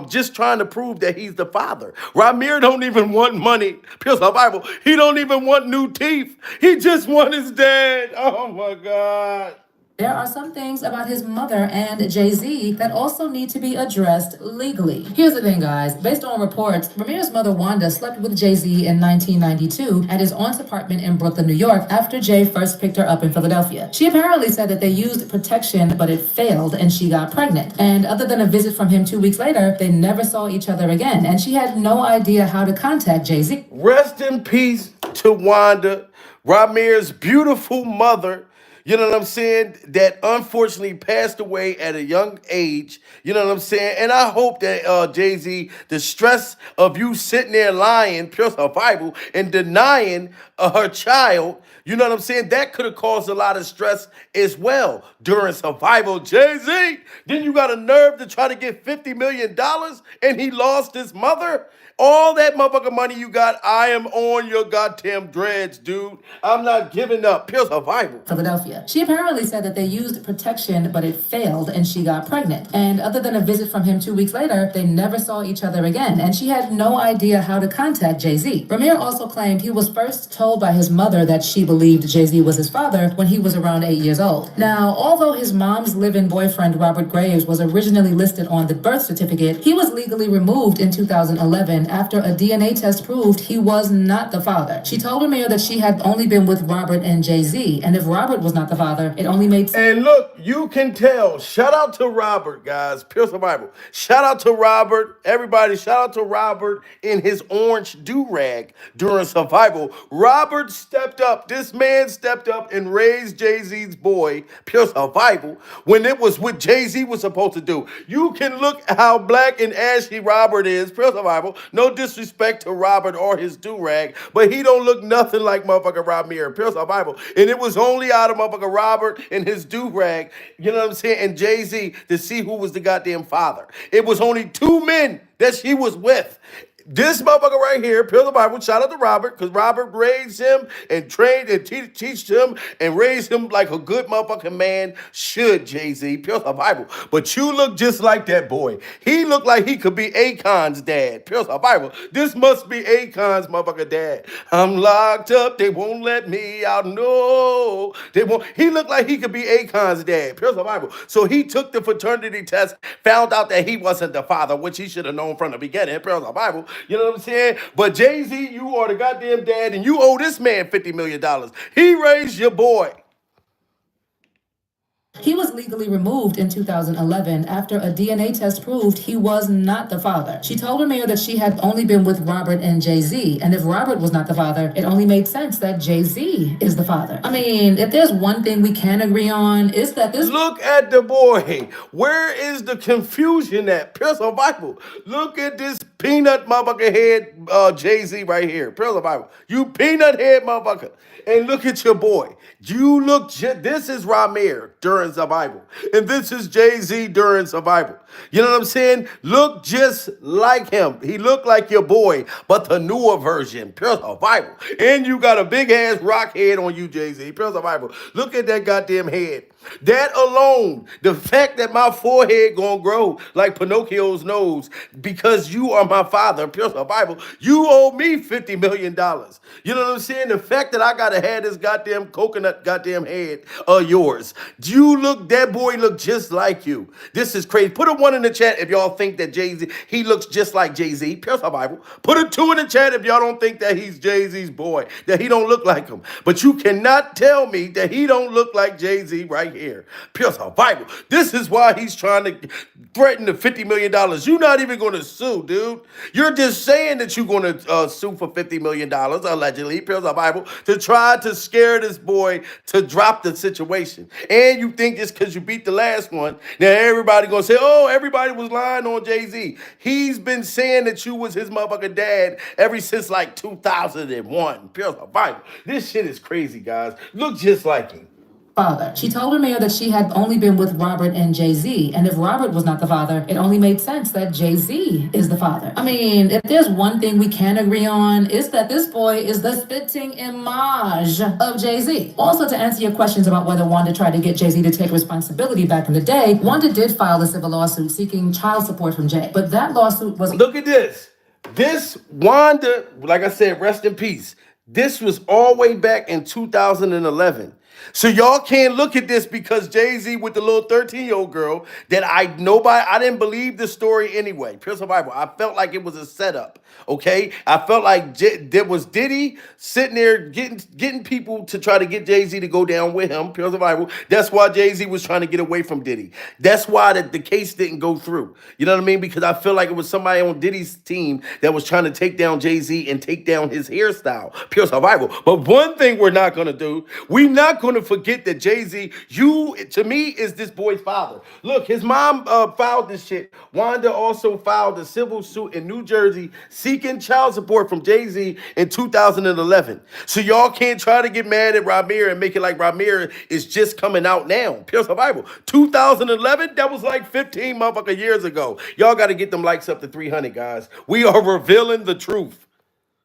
Just trying to prove that he's the father. Ramir don't even want money, Pure Survival. He don't even want new teeth. He just want his dad. Oh my God.
There are some things about his mother and Jay-Z that also need to be addressed legally. Here's the thing, guys. Based on reports, Ramir's mother, Wanda, slept with Jay-Z in 1992 at his aunt's apartment in Brooklyn, New York, after Jay first picked her up in Philadelphia. She apparently said that they used protection, but it failed and she got pregnant. And other than a visit from him 2 weeks later, they never saw each other again. And she had no idea how to contact Jay-Z.
Rest in peace to Wanda, Ramir's beautiful mother. You know what I'm saying? That unfortunately passed away at a young age. You know what I'm saying? And I hope that Jay-Z, the stress of you sitting there lying, Pure Survival, and denying her child, you know what I'm saying? That could have caused a lot of stress as well during survival. Jay-Z, then you got a nerve to try to get $50 million and he lost his mother? All that motherfucking money you got, I am on your goddamn dreads, dude. I'm not giving up. Pure Survival.
Philadelphia. She apparently said that they used protection, but it failed and she got pregnant. And other than a visit from him 2 weeks later, they never saw each other again. And she had no idea how to contact Jay-Z. Ramir also claimed he was first told by his mother that she believed Jay-Z was his father when he was around 8 years old. Now, although his mom's live-in boyfriend, Robert Graves, was originally listed on the birth certificate, he was legally removed in 2011 after a DNA test proved he was not the father. She told Ramir that she had only been with Robert and Jay-Z, and if Robert was not the father, it only made sense.
And look, you can tell. Shout out to Robert, guys. Pure Survival. Shout out to Robert. Everybody, shout out to Robert in his orange do-rag during survival. Robert stepped up. This man stepped up and raised Jay-Z's boy, Pure Survival, when it was what Jay-Z was supposed to do. You can look how black and ashy Robert is, Pure Survival. No disrespect to Robert or his do-rag, but he don't look nothing like motherfucking Ramir, Pure Survival. And it was only out of motherfucking Robert and his do-rag, you know what I'm saying, and Jay-Z to see who was the goddamn father. It was only 2 men that she was with. This motherfucker right here, Pure Survival, shout out to Robert, because Robert raised him and trained and teached him and raised him like a good motherfucking man should, Jay-Z, Pure Survival. But you look just like that boy. He looked like he could be Akon's dad, Pure Survival. This must be Akon's motherfucking dad. I'm locked up, they won't let me out, no. They won't. He looked like he could be Akon's dad, Pure Survival. So he took the fraternity test, found out that he wasn't the father, which he should have known from the beginning, Pure Survival. You know what I'm saying? But Jay-Z, you are the goddamn dad, and you owe this man $50 million. He raised your boy.
He was legally removed in 2011 after a DNA test proved he was not the father. She told Ramir that she had only been with Robert and Jay-Z, and if Robert was not the father, it only made sense that Jay-Z is the father. I mean, if there's one thing we can agree on, it's that this—
Look at the boy. Where is the confusion at? Pure Survival. Look at this peanut motherfucker head Jay-Z right here. Pure Survival. You peanut head motherfucker. And look at your boy. You look, this is Ramir during survival. And this is Jay-Z during survival. You know what I'm saying? Look just like him. He looked like your boy, but the newer version, Pure Survival. And you got a big ass rock head on you, Jay-Z. Pure Survival. Look at that goddamn head. That alone, the fact that my forehead gonna grow like Pinocchio's nose because you are from my father, pure survival, you owe me $50 million. You know what I'm saying? The fact that I gotta have this goddamn coconut goddamn head of yours. That boy look just like you. This is crazy. Put a 1 in the chat if y'all think that Jay-Z, he looks just like Jay-Z, pure survival. Put a 2 in the chat if y'all don't think that he's Jay-Z's boy, that he don't look like him. But you cannot tell me that he don't look like Jay-Z right here. Pure survival. This is why he's trying to threaten the $50 million. You're not even going to sue, dude. You're just saying that you're going to sue for $50 million, allegedly, pure survival, to try to scare this boy to drop the situation. And you think just because you beat the last one, now everybody going to say, oh, everybody was lying on Jay-Z. He's been saying that you was his motherfucking dad ever since like 2001. Pure survival. This shit is crazy, guys. Look just like him.
Father. She told Ramir that she had only been with Robert and Jay-Z, and if Robert was not the father, it only made sense that Jay-Z is the father. I mean, if there's one thing we can agree on, it's that this boy is the spitting image of Jay-Z. Also, to answer your questions about whether Wanda tried to get Jay-Z to take responsibility back in the day, Wanda did file a civil lawsuit seeking child support from Jay, but that lawsuit was...
Look at this. This Wanda, like I said, rest in peace. This was all the way back in 2011. So y'all can't look at this because Jay-Z with the little 13-year-old girl that I didn't believe the story anyway. Pure survival. I felt like it was a setup. Okay, I felt like there was Diddy sitting there getting people to try to get Jay-Z to go down with him. Pure survival. That's why Jay-Z was trying to get away from Diddy. That's why the case didn't go through. You know what I mean? Because I feel like it was somebody on Diddy's team that was trying to take down Jay-Z and take down his hairstyle. Pure survival. But one thing we're not gonna do, we're not gonna forget that Jay-Z, to me, is this boy's father. Look, his mom filed this shit. Wanda also filed a civil suit in New Jersey seeking child support from Jay-Z in 2011. So y'all can't try to get mad at Ramir and make it like Ramir is just coming out now. Pure survival. 2011, that was like 15 motherfucking years ago. Y'all got to get them likes up to 300, guys. We are revealing the truth.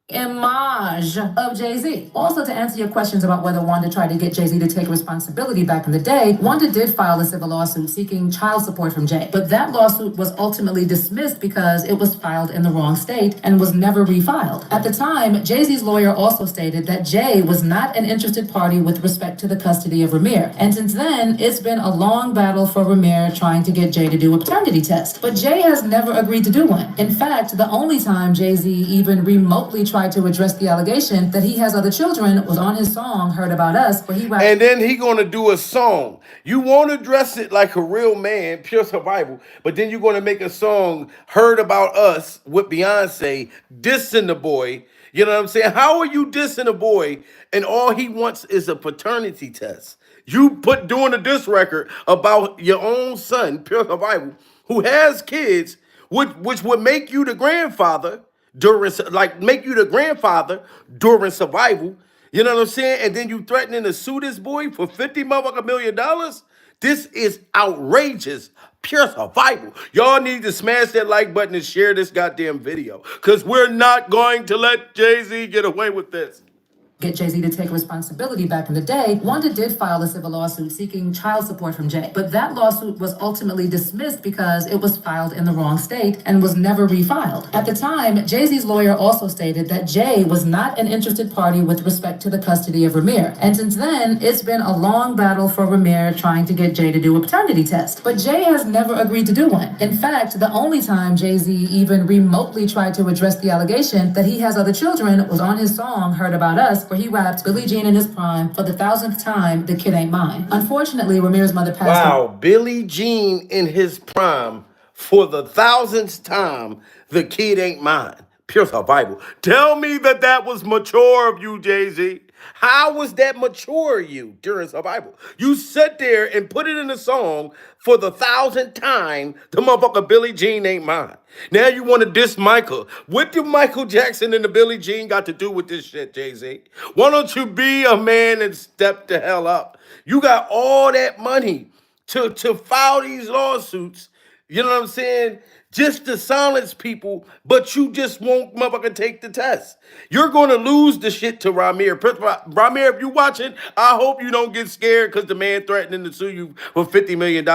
Image of Jay-Z. Also, to answer your questions about whether Wanda tried to get Jay-Z to take responsibility back in the day, Wanda did file a civil lawsuit seeking child support from Jay. But that lawsuit was ultimately dismissed because it was filed in the wrong state and was never refiled. At the time, Jay-Z's lawyer also stated that Jay was not an interested party with respect to the custody of Ramir. And since then, it's been a long battle for Ramir trying to get Jay to do a paternity test. But Jay has never agreed to do one. In fact, the only time Jay-Z even remotely tried to address the allegation that he has other children was on his song Heard About Us, where he rapped.
And then he gonna do a song. You won't address it like a real man, pure survival, but then you're gonna make a song Heard About Us with Beyonce dissing the boy. You know what I'm saying? How are you dissing a boy and all he wants is a paternity test? You doing a diss record about your own son, pure survival, who has kids, which would make you the grandfather during survival. You know what I'm saying? And then you threatening to sue this boy for $50 million? This is outrageous. Pure survival. Y'all need to smash that like button and share this goddamn video, because we're not going to let Jay-Z get away with this.
Get Jay-Z to take responsibility back in the day, Wanda did file a civil lawsuit seeking child support from Jay. But that lawsuit was ultimately dismissed because it was filed in the wrong state and was never refiled. At the time, Jay-Z's lawyer also stated that Jay was not an interested party with respect to the custody of Ramir. And since then, it's been a long battle for Ramir trying to get Jay to do a paternity test. But Jay has never agreed to do one. In fact, the only time Jay-Z even remotely tried to address the allegation that he has other children was on his song Heard About Us, where he rapped Billie Jean in his prime for the 1,000th time, the kid ain't mine. Unfortunately, Ramir's mother passed
Wow, Billie Jean in his prime for the 1,000th time, the kid ain't mine. Pure survival. Tell me that was mature of you, Jay-Z. How was that mature of you during survival? You sat there and put it in a song for the 1,000th time, the motherfucker Billie Jean ain't mine. Now you want to diss Michael. What do Michael Jackson and the Billie Jean got to do with this shit, Jay-Z? Why don't you be a man and step the hell up? You got all that money to file these lawsuits, you know what I'm saying, just to silence people, but you just won't motherfucker take the test. You're going to lose the shit to Ramir. Ramir, if you watching, I hope you don't get scared because the man threatening to sue you for $50 million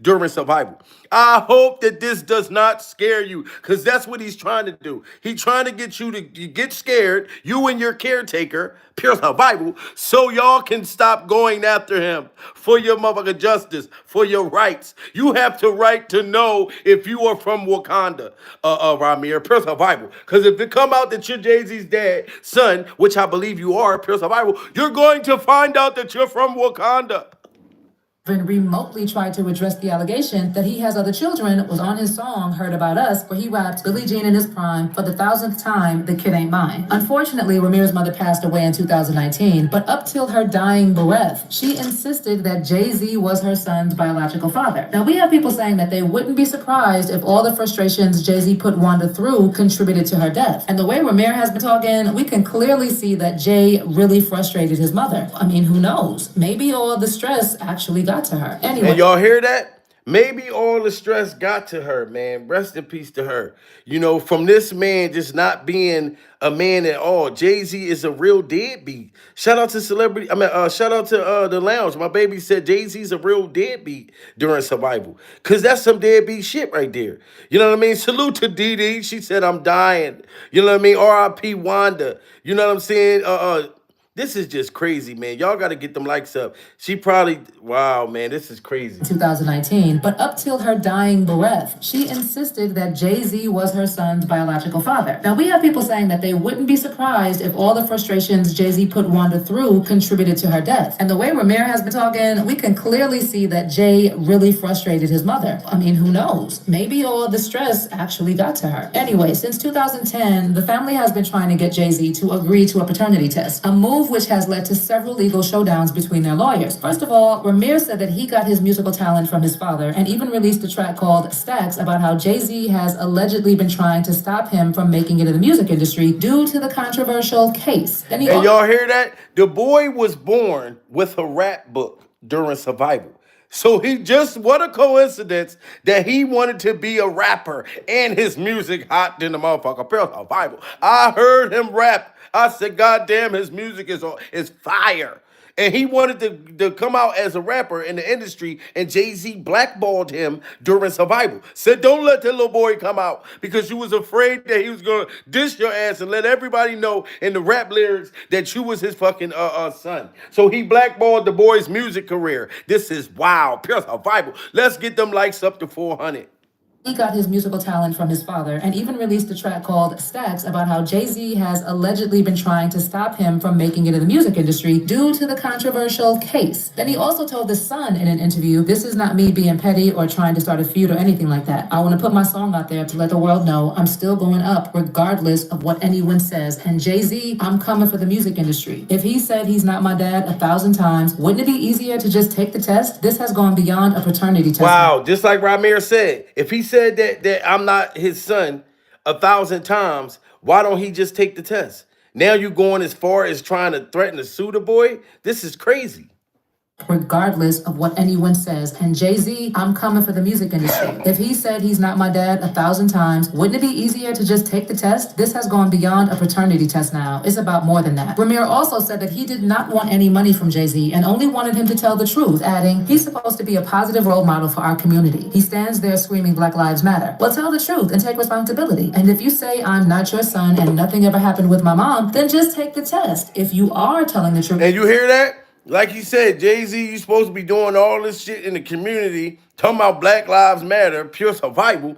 during survival. I hope that this does not scare you, because that's what he's trying to do. He's trying to get you to get scared, you and your caretaker, Pure Survival, so y'all can stop going after him for your motherfucking justice, for your rights. You have the right to know if you are from Wakanda, Ramir, Pure Survival. Because if it come out that you're Jay-Z's dad, son, which I believe you are, Pure Survival, you're going to find out that you're from Wakanda.
Even remotely tried to address the allegation that he has other children was on his song Heard About Us, where he rapped Billie Jean in his prime for the 1,000th time, The Kid Ain't Mine. Unfortunately, Ramir's mother passed away in 2019, but up till her dying breath, she insisted that Jay-Z was her son's biological father. Now, we have people saying that they wouldn't be surprised if all the frustrations Jay-Z put Wanda through contributed to her death. And the way Ramir has been talking, we can clearly see that Jay really frustrated his mother. I mean, who knows? Maybe all the stress actually got to her. Anyway.
And y'all hear that? Maybe all the stress got to her, man. Rest in peace to her. You know, from this man just not being a man at all. Jay-Z is a real deadbeat. Shout out to shout out to the lounge. My baby said Jay-Z's a real deadbeat during Survival. Cause that's some deadbeat shit right there. You know what I mean? Salute to Dee. She said, I'm dying. You know what I mean? R.I.P. Wanda. You know what I'm saying? This is just crazy, man. Y'all got to get them likes up. She probably, wow, man, this is crazy.
2019, but up till her dying breath, she insisted that Jay-Z was her son's biological father. Now, we have people saying that they wouldn't be surprised if all the frustrations Jay-Z put Wanda through contributed to her death. And the way Ramir has been talking, we can clearly see that Jay really frustrated his mother. I mean, who knows? Maybe all the stress actually got to her. Anyway, since 2010, the family has been trying to get Jay-Z to agree to a paternity test, a move which has led to several legal showdowns between their lawyers. First of all, Ramir said that he got his musical talent from his father and even released a track called Stacks about how Jay-Z has allegedly been trying to stop him from making it in the music industry due to the controversial case.
And y'all hear that? The boy was born with a rap book during Survival. So what a coincidence that he wanted to be a rapper and his music hot than the motherfucker. Pure Survival. I heard him rap. I said, God damn, his music is fire. And he wanted to come out as a rapper in the industry, and Jay-Z blackballed him during Survival. Said, don't let that little boy come out because you was afraid that he was going to dish your ass and let everybody know in the rap lyrics that you was his fucking son. So he blackballed the boy's music career. This is wow, Pure Survival. Let's get them likes up to 400.
He got his musical talent from his father and even released a track called Stacks about how Jay-Z has allegedly been trying to stop him from making it in the music industry due to the controversial case. Then he also told The Sun in an interview, this is not me being petty or trying to start a feud or anything like that. I want to put my song out there to let the world know I'm still going up regardless of what anyone says. And Jay-Z, I'm coming for the music industry. If he said he's not my dad 1,000 times, wouldn't it be easier to just take the test? This has gone beyond a paternity test.
Wow, just like Ramir said, if he said that I'm not his son 1,000 times, why don't he just take the test? Now you're going as far as trying to threaten to sue the boy? This is crazy.
Regardless of what anyone says. And Jay-Z, I'm coming for the music industry. If he said he's not my dad 1,000 times, wouldn't it be easier to just take the test? This has gone beyond a paternity test now. It's about more than that. Ramir also said that he did not want any money from Jay-Z and only wanted him to tell the truth, adding, he's supposed to be a positive role model for our community. He stands there screaming Black Lives Matter. Well, tell the truth and take responsibility. And if you say I'm not your son and nothing ever happened with my mom, then just take the test. If you are telling the truth.
And you hear that? Like he said, Jay-Z, you supposed to be doing all this shit in the community, talking about Black Lives Matter, Pure Survival,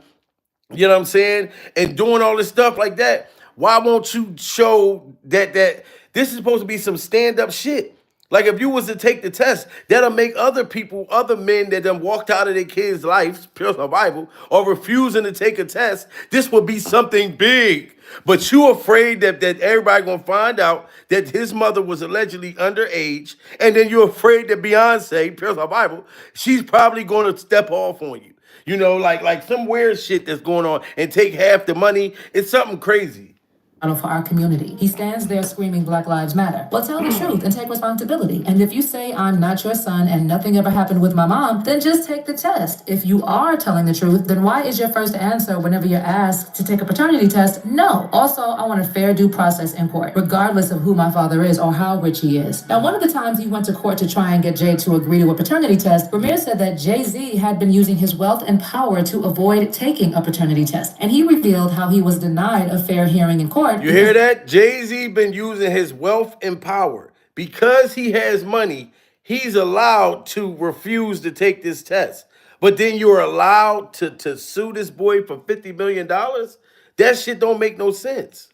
you know what I'm saying? And doing all this stuff like that. Why won't you show that this is supposed to be some stand-up shit? Like if you was to take the test, that'll make other people, other men that done walked out of their kids' lives, Pure Survival, or refusing to take a test, this would be something big. But you afraid that everybody gonna find out that his mother was allegedly underage, and then you're afraid that Beyonce, Pure Survival, she's probably gonna step off on you. You know, like some weird shit that's going on and take half the money. It's something crazy.
for our community. He stands there screaming Black Lives Matter. Well, tell the truth and take responsibility. And if you say I'm not your son and nothing ever happened with my mom, then just take the test. If you are telling the truth, then why is your first answer whenever you're asked to take a paternity test, no? Also, I want a fair due process in court, regardless of who my father is or how rich he is. Now, one of the times he went to court to try and get Jay to agree to a paternity test, Ramirez said that Jay-Z had been using his wealth and power to avoid taking a paternity test. And he revealed how he was denied a fair hearing in court.
You hear that? Jay-Z been using his wealth and power. Because he has money, he's allowed to refuse to take this test. But then you're allowed to sue this boy for $50 million? That shit don't make no sense.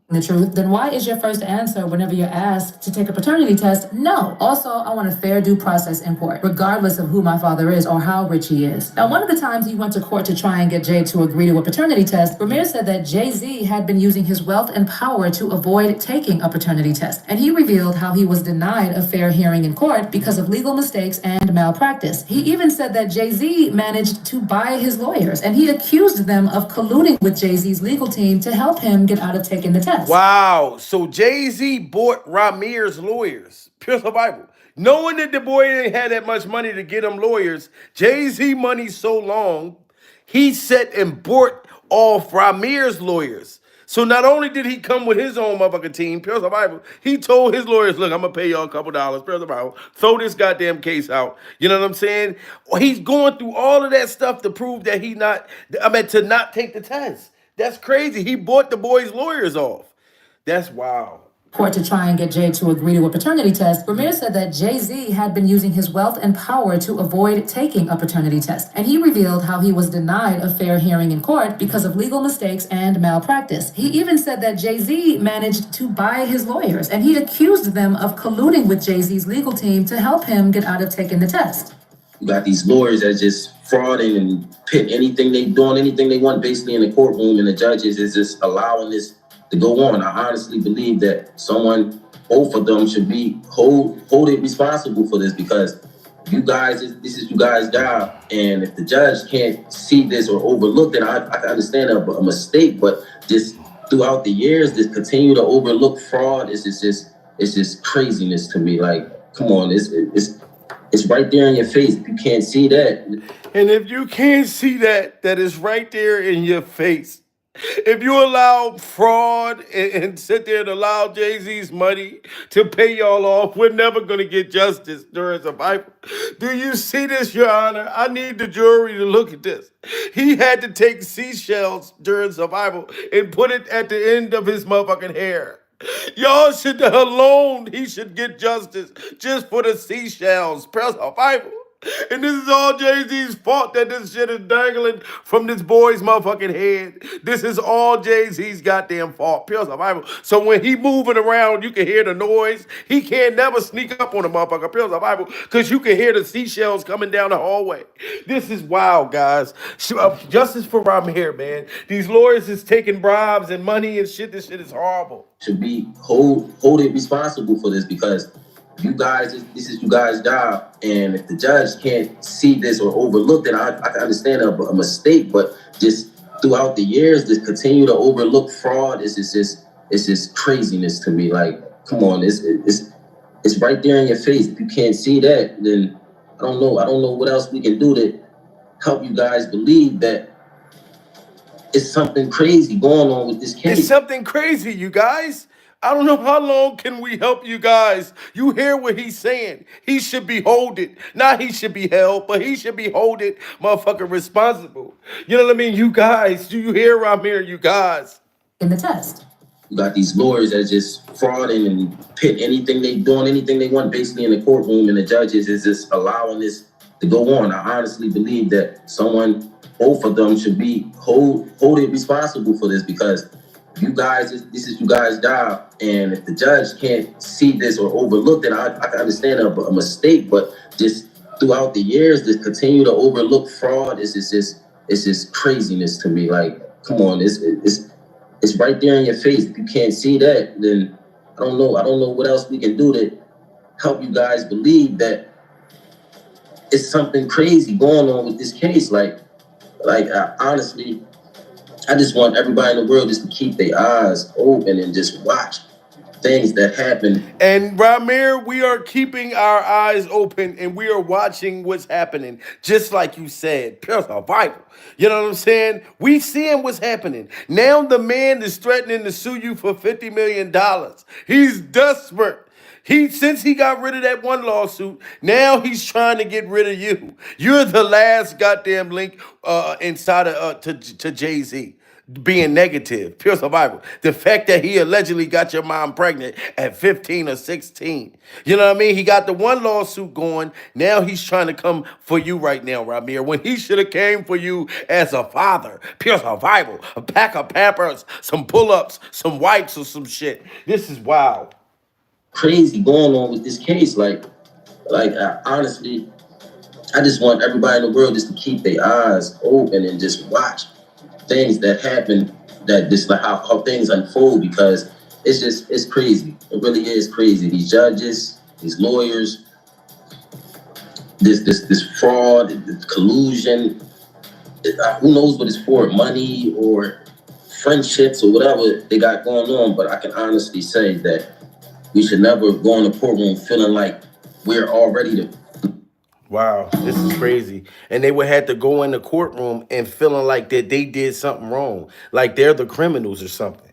The truth, then why is your first answer whenever you're asked to take a paternity test, no? Also, I want a fair due process in court, regardless of who my father is or how rich he is. Now, one of the times he went to court to try and get Jay to agree to a paternity test, Ramirez said that Jay-Z had been using his wealth and power to avoid taking a paternity test. And he revealed how he was denied a fair hearing in court because of legal mistakes and malpractice. He even said that Jay-Z managed to buy his lawyers, and he accused them of colluding with Jay-Z's legal team to help him get out of taking the test.
Wow. So Jay-Z bought Ramirez's lawyers. Pure Bible. Knowing that the boy didn't have that much money to get him lawyers, Jay-Z money so long, he set and bought off Ramirez's lawyers. So not only did he come with his own motherfucking team, Pure Bible, he told his lawyers, look, I'm going to pay y'all a couple dollars, Pure Bible, throw this goddamn case out. You know what I'm saying? He's going through all of that stuff to prove that to not take the test. That's crazy. He bought the boy's lawyers off. That's wild.
Court to try and get Jay to agree to a paternity test, Ramirez said that Jay-Z had been using his wealth and power to avoid taking a paternity test. And he revealed how he was denied a fair hearing in court because of legal mistakes and malpractice. He even said that Jay-Z managed to buy his lawyers, and he accused them of colluding with Jay-Z's legal team to help him get out of taking the test.
You got these lawyers that just frauding and pit anything they doing, anything they want basically in the courtroom, and the judges is just allowing this to go on. I honestly believe that both of them should be holding responsible for this, because you guys, this is you guys' job. And if the judge can't see this or overlook it, I can understand a mistake, but just throughout the years, this continue to overlook fraud it's just craziness to me. Like, come on, it's right there in your face. If you can't see that.
And if you can't see that is right there in your face. If you allow fraud and sit there and allow Jay-Z's money to pay y'all off, we're never going to get justice during survival. Do you see this, Your Honor? I need the jury to look at this. He had to take seashells during survival and put it at the end of his motherfucking hair. Y'all should he should get justice just for the seashells. Press survival. And this is all Jay-Z's fault that this shit is dangling from this boy's motherfucking head. This is all Jay-Z's goddamn fault. Pure survival. So when he moving around, you can hear the noise. He can't never sneak up on a motherfucker. Pure survival. Because you can hear the seashells coming down the hallway. This is wild, guys. Justice for Ramirez, man. These lawyers is taking bribes and money and shit. This shit is horrible.
Should be holding responsible for this, because you guys, this is you guys' job. And if the judge can't see this or overlook it, I can understand a mistake, but just throughout the years, this continue to overlook fraud it's just craziness to me. Like, come on, it's right there in your face. If you can't see that, then I don't know what else we can do to help you guys believe that it's something crazy going on with this case.
It's something crazy, you guys. I don't know how long can we help you guys. You hear what he's saying. He should be holded. Not he should be held, but he should be holded motherfucking responsible. You know what I mean? You guys, do you hear Ramirez, you guys?
In the test.
You got these lawyers that just frauding and pit anything they doing, anything they want basically in the courtroom, and the judges is just allowing this to go on. I honestly believe that both of them should be holding responsible for this, because you guys, this is you guys' job. And if the judge can't see this or overlook it, I can understand a mistake, but just throughout the years, this continue to overlook fraud it's just craziness to me. Like, come on, it's right there in your face. If you can't see that, then I don't know what else we can do to help you guys believe that it's something crazy going on with this case. Like honestly, I just want everybody in the world just to keep their eyes open and just watch things that happen.
And Ramir, we are keeping our eyes open and we are watching what's happening, just like you said. Pure survival. You know what I'm saying? We seeing what's happening. Now the man is threatening to sue you for $50 million. He's desperate. Since he got rid of that one lawsuit, now he's trying to get rid of you. You're the last goddamn link inside of to Jay-Z being negative. Pure survival. The fact that he allegedly got your mom pregnant at 15 or 16. You know what I mean? He got the one lawsuit going. Now he's trying to come for you right now, Ramir, when he should have came for you as a father. Pure survival. A pack of Pampers, some pull-ups, some wipes or some shit. This is wild.
Crazy going on with this case. Honestly, I just want everybody in the world just to keep their eyes open and just watch things that happen, that just like how things unfold, because it's crazy. It really is crazy. These judges, these lawyers, this fraud, this collusion, who knows what it's for, money or friendships or whatever they got going on. But I can honestly say that we should never go in the courtroom feeling like we're already the.
Wow, this is crazy. And they would have to go in the courtroom and feeling like that they did something wrong, like they're the criminals or something.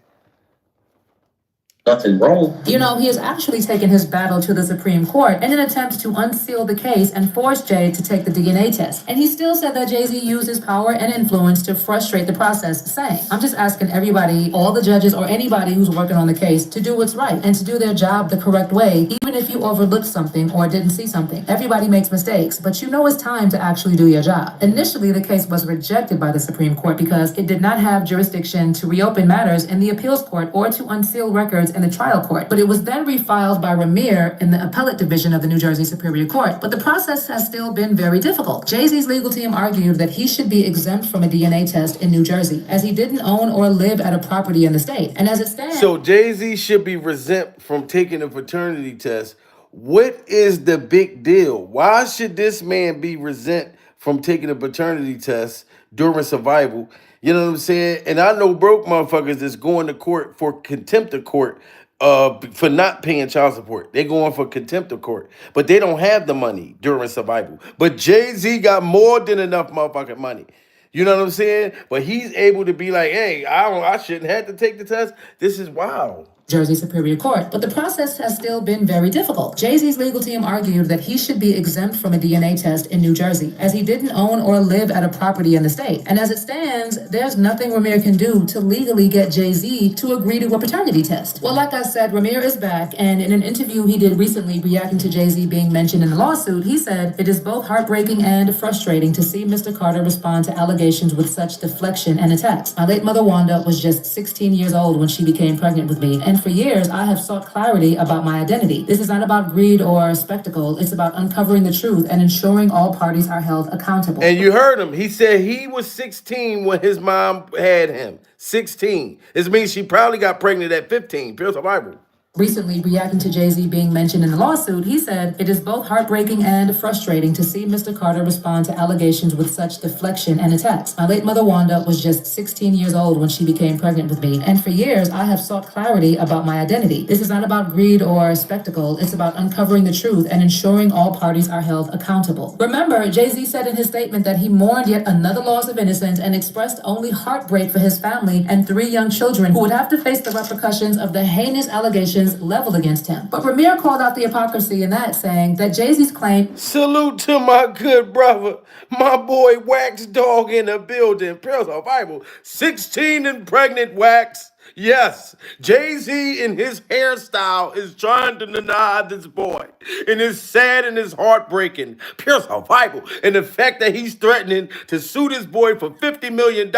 Nothing wrong.
You know, he has actually taken his battle to the Supreme Court in an attempt to unseal the case and force Jay to take the DNA test. And he still said that Jay-Z used his power and influence to frustrate the process, saying, I'm just asking everybody, all the judges or anybody who's working on the case, to do what's right and to do their job the correct way, even if you overlooked something or didn't see something. Everybody makes mistakes, but you know it's time to actually do your job. Initially, the case was rejected by the Supreme Court because it did not have jurisdiction to reopen matters in the appeals court or to unseal records in the trial court, but it was then refiled by Ramir in the appellate division of the New Jersey Superior Court. But the process has still been very difficult. Jay-Z's legal team argued that he should be exempt from a DNA test in New Jersey, as he didn't own or live at a property in the state. And as it stands...
So Jay-Z should be exempt from taking a paternity test. What is the big deal? Why should this man be exempt from taking a paternity test during survival? You know what I'm saying? And I know broke motherfuckers that's going to court for contempt of court for not paying child support. They're going for contempt of court. But they don't have the money during survival. But Jay-Z got more than enough motherfucking money. You know what I'm saying? But he's able to be like, hey, I shouldn't have to take the test. This is wild.
Jersey Superior Court, but the process has still been very difficult. Jay-Z's legal team argued that he should be exempt from a DNA test in New Jersey, as he didn't own or live at a property in the state. And as it stands, there's nothing Ramir can do to legally get Jay-Z to agree to a paternity test. Well, like I said, Ramir is back, and in an interview he did recently reacting to Jay-Z being mentioned in the lawsuit, he said, it is both heartbreaking and frustrating to see Mr. Carter respond to allegations with such deflection and attacks. My late mother Wanda was just 16 years old when she became pregnant with me, and for years, I have sought clarity about my identity. This is not about greed or spectacle. It's about uncovering the truth and ensuring all parties are held accountable.
And you heard him. He said he was 16 when his mom had him. 16. This means she probably got pregnant at 15. Pure survival.
Recently, reacting to Jay-Z being mentioned in the lawsuit, he said, it is both heartbreaking and frustrating to see Mr. Carter respond to allegations with such deflection and attacks. My late mother Wanda was just 16 years old when she became pregnant with me, and for years, I have sought clarity about my identity. This is not about greed or spectacle. It's about uncovering the truth and ensuring all parties are held accountable. Remember, Jay-Z said in his statement that he mourned yet another loss of innocence and expressed only heartbreak for his family and 3 young children who would have to face the repercussions of the heinous allegations leveled against him. But Ramir called out the hypocrisy in that, saying that Jay-Z's claim...
Salute to my good brother, my boy Wax Dog in the building. Pure survival. 16 and pregnant, Wax. Yes, Jay-Z in his hairstyle is trying to deny this boy. And it's sad and it's heartbreaking. Pure survival. And the fact that he's threatening to sue this boy for $50 million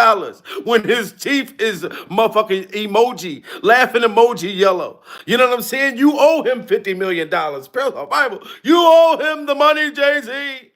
when his teeth is motherfucking emoji, laughing emoji yellow. You know what I'm saying? You owe him $50 million. Pure survival. You owe him the money, Jay-Z.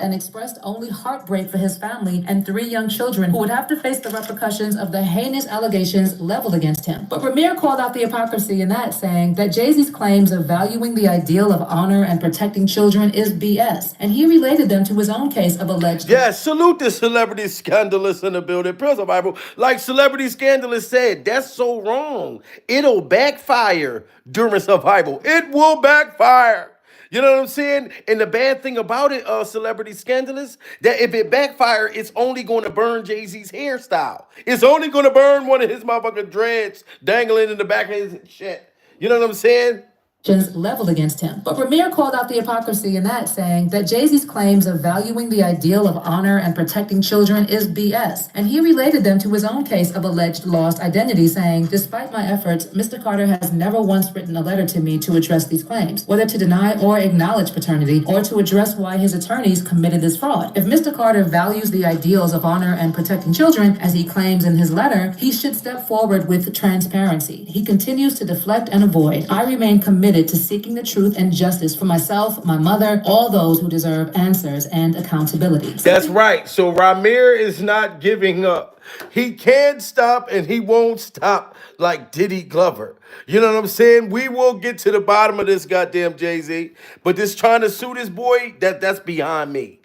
and expressed only heartbreak for his family and 3 young children who would have to face the repercussions of the heinous allegations leveled against him. But Ramir called out the hypocrisy in that, saying that Jay-Z's claims of valuing the ideal of honor and protecting children is BS, and he related them to his own case of alleged.
Yes, salute the celebrity scandalous in the building. Prince of Bible, like celebrity scandalous said, that's so wrong. It'll backfire during survival. It will backfire. You know what I'm saying? And the bad thing about it, celebrity scandalous, that if it backfire, it's only going to burn Jay-Z's hairstyle. It's only going to burn one of his motherfucking dreads dangling in the back of his shit. You know what I'm saying?
Leveled against him. But Ramir called out the hypocrisy in that, saying that Jay-Z's claims of valuing the ideal of honor and protecting children is BS, and he related them to his own case of alleged lost identity, saying, despite my efforts, Mr. Carter has never once written a letter to me to address these claims, whether to deny or acknowledge paternity, or to address why his attorneys committed this fraud. If Mr. Carter values the ideals of honor and protecting children, as he claims in his letter, he should step forward with transparency. He continues to deflect and avoid. I remain committed to seeking the truth and justice for myself, my mother, all those who deserve answers and accountability.
That's right. So Ramir is not giving up. He can't stop and he won't stop like Diddy Glover. You know what I'm saying? We will get to the bottom of this goddamn Jay-Z. But this trying to sue this boy, that's beyond me.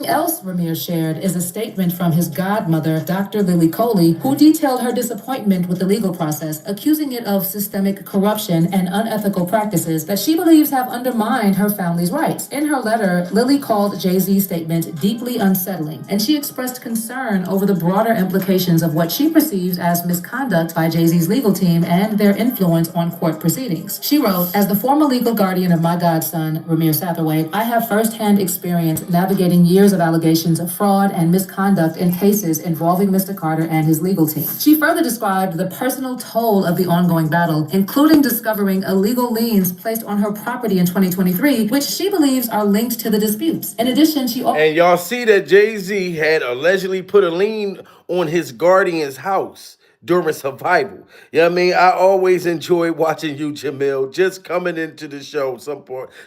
Else Ramir shared is a statement from his godmother, Dr. Lily Coley, who detailed her disappointment with the legal process, accusing it of systemic corruption and unethical practices that she believes have undermined her family's rights. In her letter, Lily called Jay-Z's statement deeply unsettling, and she expressed concern over the broader implications of what she perceives as misconduct by Jay-Z's legal team and their influence on court proceedings. She wrote, as the former legal guardian of my godson, Ramir Satterwhite, I have firsthand experience navigating years of allegations of fraud and misconduct in cases involving Mr. Carter and his legal team. She further described the personal toll of the ongoing battle, including discovering illegal liens placed on her property in 2023, which she believes are linked to the disputes. In addition,
And y'all see that Jay-Z had allegedly put a lien on his guardian's house during survival. You know what I mean? I always enjoy watching you, Jamil, just coming into the show,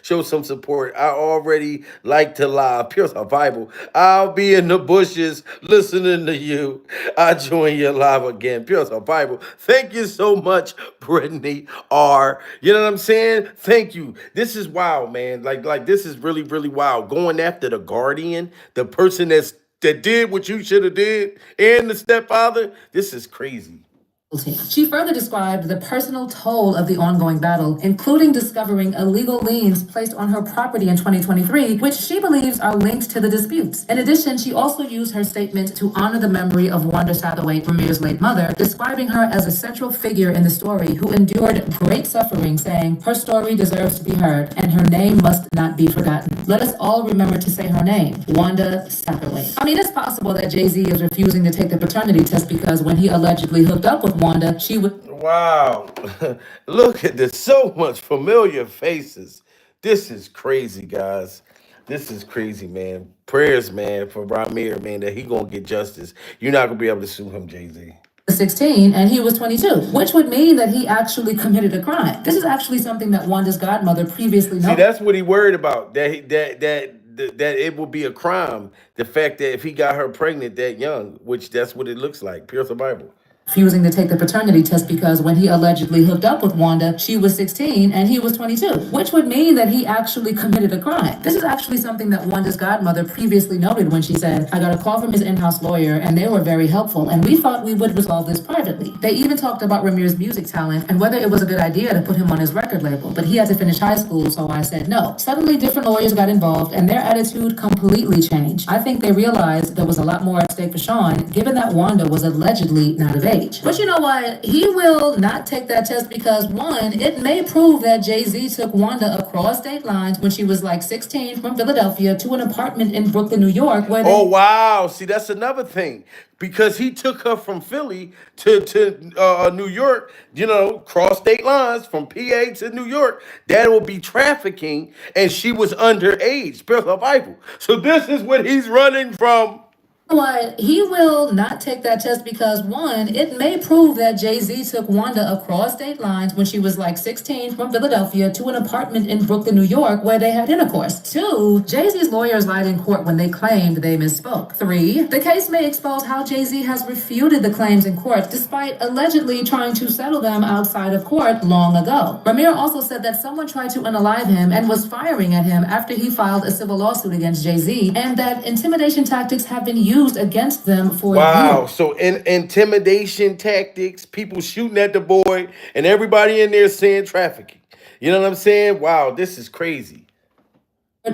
show some support. I already like to live, pure survival. I'll be in the bushes listening to you. I join you live again, pure survival. Thank you so much, Brittany R. You know what I'm saying? Thank you. This is wild, man. Like this is really, really wild. Going after the guardian, the person that did what you should have did, and the stepfather. This is crazy.
She further described the personal toll of the ongoing battle, including discovering illegal liens placed on her property in 2023, which she believes are linked to the disputes. In addition, she also used her statement to honor the memory of Wanda Satterwhite, Ramir's late mother, describing her as a central figure in the story who endured great suffering, saying, her story deserves to be heard, and her name must not be forgotten. Let us all remember to say her name, Wanda Satterwhite. I mean, it's possible that Jay-Z is refusing to take the paternity test because when he allegedly hooked up with Wanda, she would.
Wow. Look at this. So much familiar faces. This is crazy, guys. This is crazy, man. Prayers, man, for Ramir, man, that he gonna get justice. You're not gonna be able to sue him, Jay-Z.
16 and he was 22, which would mean that he actually committed a crime. This is actually something that Wanda's godmother previously
See,
noted.
that's what he worried about. That it will be a crime. The fact that if he got her pregnant that young, which that's what it looks like. Pure survival.
Refusing to take the paternity test because when he allegedly hooked up with Wanda, she was 16 and he was 22, which would mean that he actually committed a crime. This is actually something that Wanda's godmother previously noted when she said, I got a call from his in-house lawyer and they were very helpful and we thought we would resolve this privately. They even talked about Ramir's music talent and whether it was a good idea to put him on his record label, but he had to finish high school, so I said no. Suddenly different lawyers got involved and their attitude completely changed. I think they realized there was a lot more at stake for Sean, given that Wanda was allegedly not of age. But you know what? He will not take that test because, one, it may prove that Jay-Z took Wanda across state lines when she was like 16 from Philadelphia to an apartment in Brooklyn, New York. Where
Oh, wow. See, that's another thing. Because he took her from Philly to New York, you know, cross state lines from PA to New York. That will be trafficking, and she was underage. Pure survival. So this is what he's running from.
What? He will not take that test because one, it may prove that Jay-Z took Wanda across state lines when she was like 16 from Philadelphia to an apartment in Brooklyn, New York, where they had intercourse. Two, Jay-Z's lawyers lied in court when they claimed they misspoke. Three, the case may expose how Jay-Z has refuted the claims in court despite allegedly trying to settle them outside of court long ago. Ramir also said that someone tried to unalive him and was firing at him after he filed a civil lawsuit against Jay-Z, and that intimidation tactics have been used against them for
Wow.
years.
So in intimidation tactics, people shooting at the boy, and everybody in there saying trafficking. You know what I'm saying? Wow, this is crazy.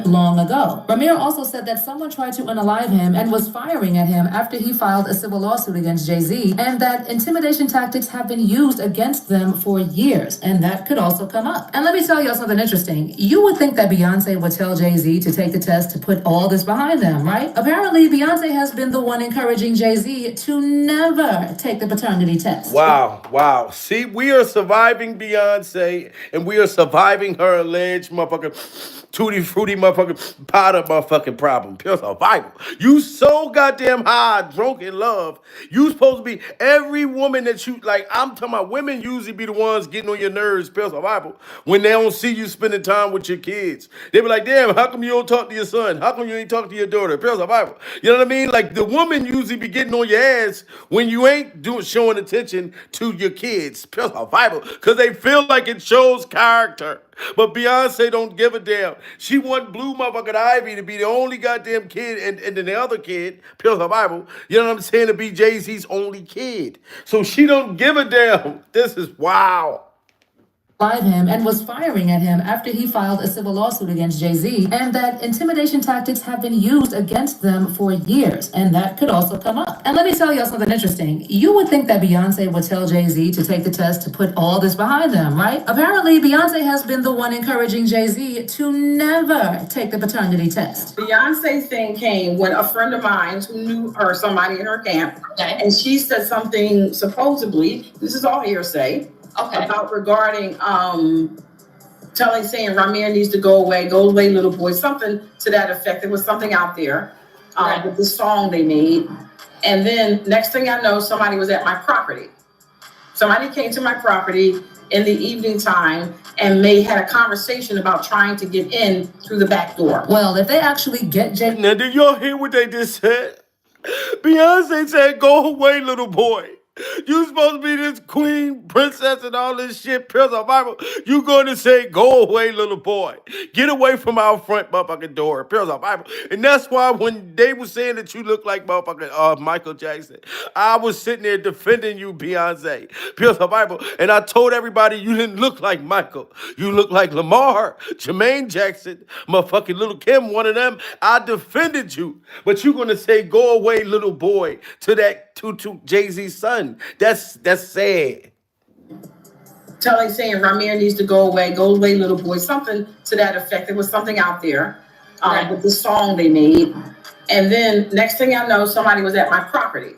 Long ago. Ramir also said that someone tried to unalive him and was firing at him after he filed a civil lawsuit against Jay-Z, and that intimidation tactics have been used against them for years, and that could also come up. And let me tell y'all something interesting. You would think that Beyonce would tell Jay-Z to take the test to put all this behind them, right? Apparently, Beyonce has been the one encouraging Jay-Z to never take the paternity test.
Wow, wow. See, we are surviving Beyonce, and we are surviving her alleged motherfucking tutti frutti motherfucking powder motherfucking problem. Pure survival. You so goddamn high, drunk in love. You supposed to be every woman that you like. I'm talking about women usually be the ones getting on your nerves. Pure survival. When they don't see you spending time with your kids, they be like, "Damn, how come you don't talk to your son? How come you ain't talk to your daughter?" Pure survival. You know what I mean? Like the woman usually be getting on your ass when you ain't showing attention to your kids. Pure survival, because they feel like it shows character. But Beyonce don't give a damn. She want Blue motherfucking Ivy to be the only goddamn kid, and then the other kid, Pure Survival, you know what I'm saying, to be Jay-Z's only kid. So she don't give a damn. This is wow.
Live him and was firing at him after he filed a civil lawsuit against Jay-Z, and that intimidation tactics have been used against them for years, and that could also come up. And let me tell y'all something interesting. You would think that Beyonce would tell Jay-Z to take the test to put all this behind them, right? Apparently, Beyonce has been the one encouraging Jay-Z to never take the paternity test.
Beyonce thing came when a friend of mine who knew her, somebody in her camp, and she said something supposedly, this is all hearsay, about regarding saying Ramir needs to go away little boy, something to that effect. There was something out there with the song they made. And then next thing I know, somebody was at my property. Somebody came to my property in the evening time and had a conversation about trying to get in through the back door.
Well, if they actually get Jay...
Now, did y'all hear what they just said? Beyonce said, "Go away, little boy. You supposed to be this queen, princess, and all this shit, Pure Survival. You going to say, go away, little boy. Get away from our front motherfucking door, Pure Survival." And that's why when they were saying that you look like motherfucking Michael Jackson, I was sitting there defending you, Beyonce, Pure Survival. And I told everybody you didn't look like Michael. You look like Lamar, Jermaine Jackson, motherfucking Little Kim, one of them. I defended you. But you going to say, "Go away, little boy," to Jay-Z's son. That's sad.
Saying Ramir needs to go away little boy, something to that effect. There was something out there with the song they made. And then next thing I know, somebody was at my property.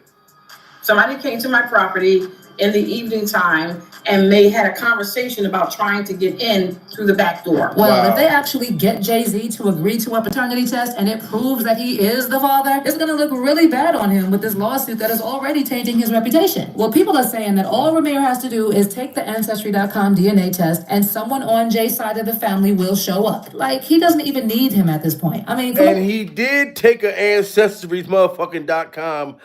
Somebody came to my property in the evening time and had a conversation about trying to get in through the back door.
Well, if they actually get Jay-Z to agree to a paternity test and it proves that he is the father, it's going to look really bad on him with this lawsuit that is already tainting his reputation. Well, people are saying that all Ramir has to do is take the Ancestry.com DNA test and someone on Jay's side of the family will show up. Like, he doesn't even need him at this point. I mean,
and he did take an Ancestry's motherfucking.com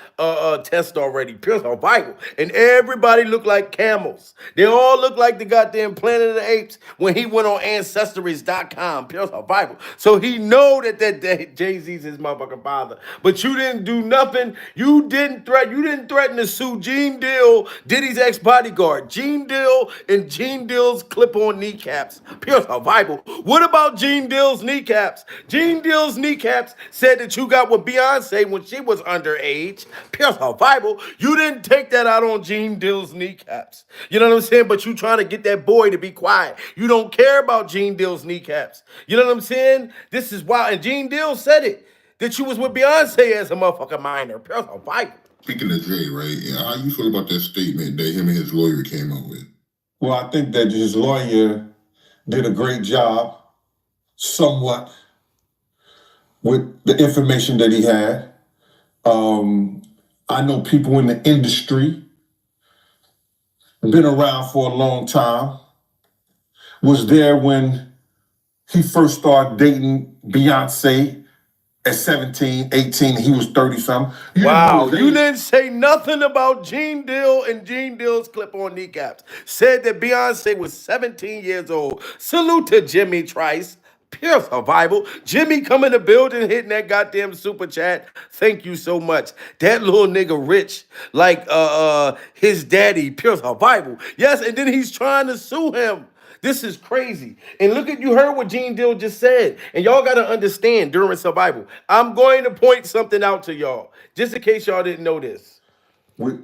test already, Pure Survival. And everybody looked like camels. They all look like the goddamn Planet of the Apes when he went on Ancestries.com, Pure Survival. So he know that Jay-Z's his motherfucking father. But you didn't do nothing. You didn't threaten to sue Gene Deal, Diddy's ex-bodyguard. Gene Deal and Gene Deal's clip-on kneecaps. Pure Survival. What about Gene Deal's kneecaps? Gene Deal's kneecaps said that you got with Beyonce when she was underage. Pure Survival. You didn't take that out on Gene Deal's kneecaps. You know what I'm saying? But you trying to get that boy to be quiet. You don't care about Gene Deal's kneecaps. You know what I'm saying? This is wild. And Gene Deal said it, that you was with Beyonce as a motherfucking minor. Pure Survival.
Speaking of Jay, right? How you feel about that statement that him and his lawyer came up with?
Well, I think that his lawyer did a great job, somewhat, with the information that he had. I know people in the industry, been around for a long time, was there when he first started dating Beyonce at 17, 18, he was 30 something.
Wow, you didn't say nothing about Gene Deal and Gene Deal's clip-on kneecaps. Said that Beyonce was 17 years old. Salute to Jimmy Trice. Pure survival. Jimmy come in the building hitting that goddamn super chat. Thank you so much. That little nigga rich like his daddy. Pure survival. Yes, and then he's trying to sue him. This is crazy. And look at, you heard what Gene Deal just said. And y'all got to understand during survival. I'm going to point something out to y'all, just in case y'all didn't know this.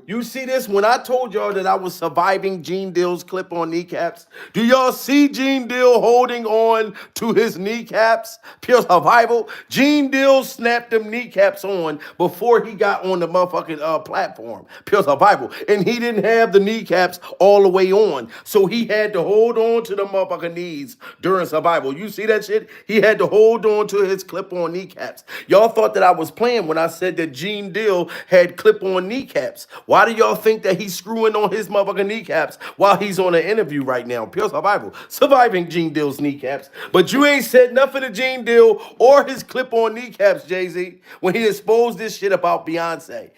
You see this? When I told y'all that I was surviving Gene Deal's clip-on kneecaps, do y'all see Gene Deal holding on to his kneecaps? Pure survival. Gene Deal snapped them kneecaps on before he got on the motherfucking platform. Pure survival. And he didn't have the kneecaps all the way on. So he had to hold on to the motherfucking knees during survival. You see that shit? He had to hold on to his clip-on kneecaps. Y'all thought that I was playing when I said that Gene Deal had clip-on kneecaps. Why do y'all think that he's screwing on his motherfucking kneecaps while he's on an interview right now? Pure survival. Surviving Gene Deal's kneecaps. But you ain't said nothing to Gene Deal or his clip-on kneecaps, Jay-Z, when he exposed this shit about Beyonce.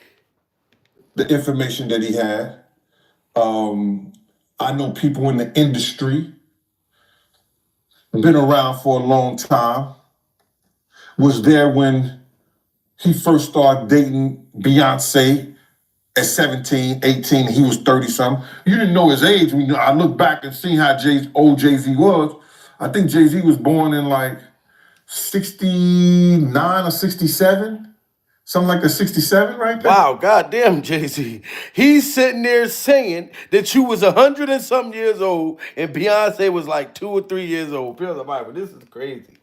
The information that he had. I know people in the industry, been around for a long time, was there when he first started dating Beyonce at 17, 18, he was 30 something. You didn't know his age. When I look back and see how old Jay-Z was, I think Jay-Z was born in like 69 or 67. Something like that, 67 right there.
Wow, goddamn, Jay-Z. He's sitting there saying that you was 100 and something years old and Beyonce was like 2 or 3 years old. Pure survival. This is crazy.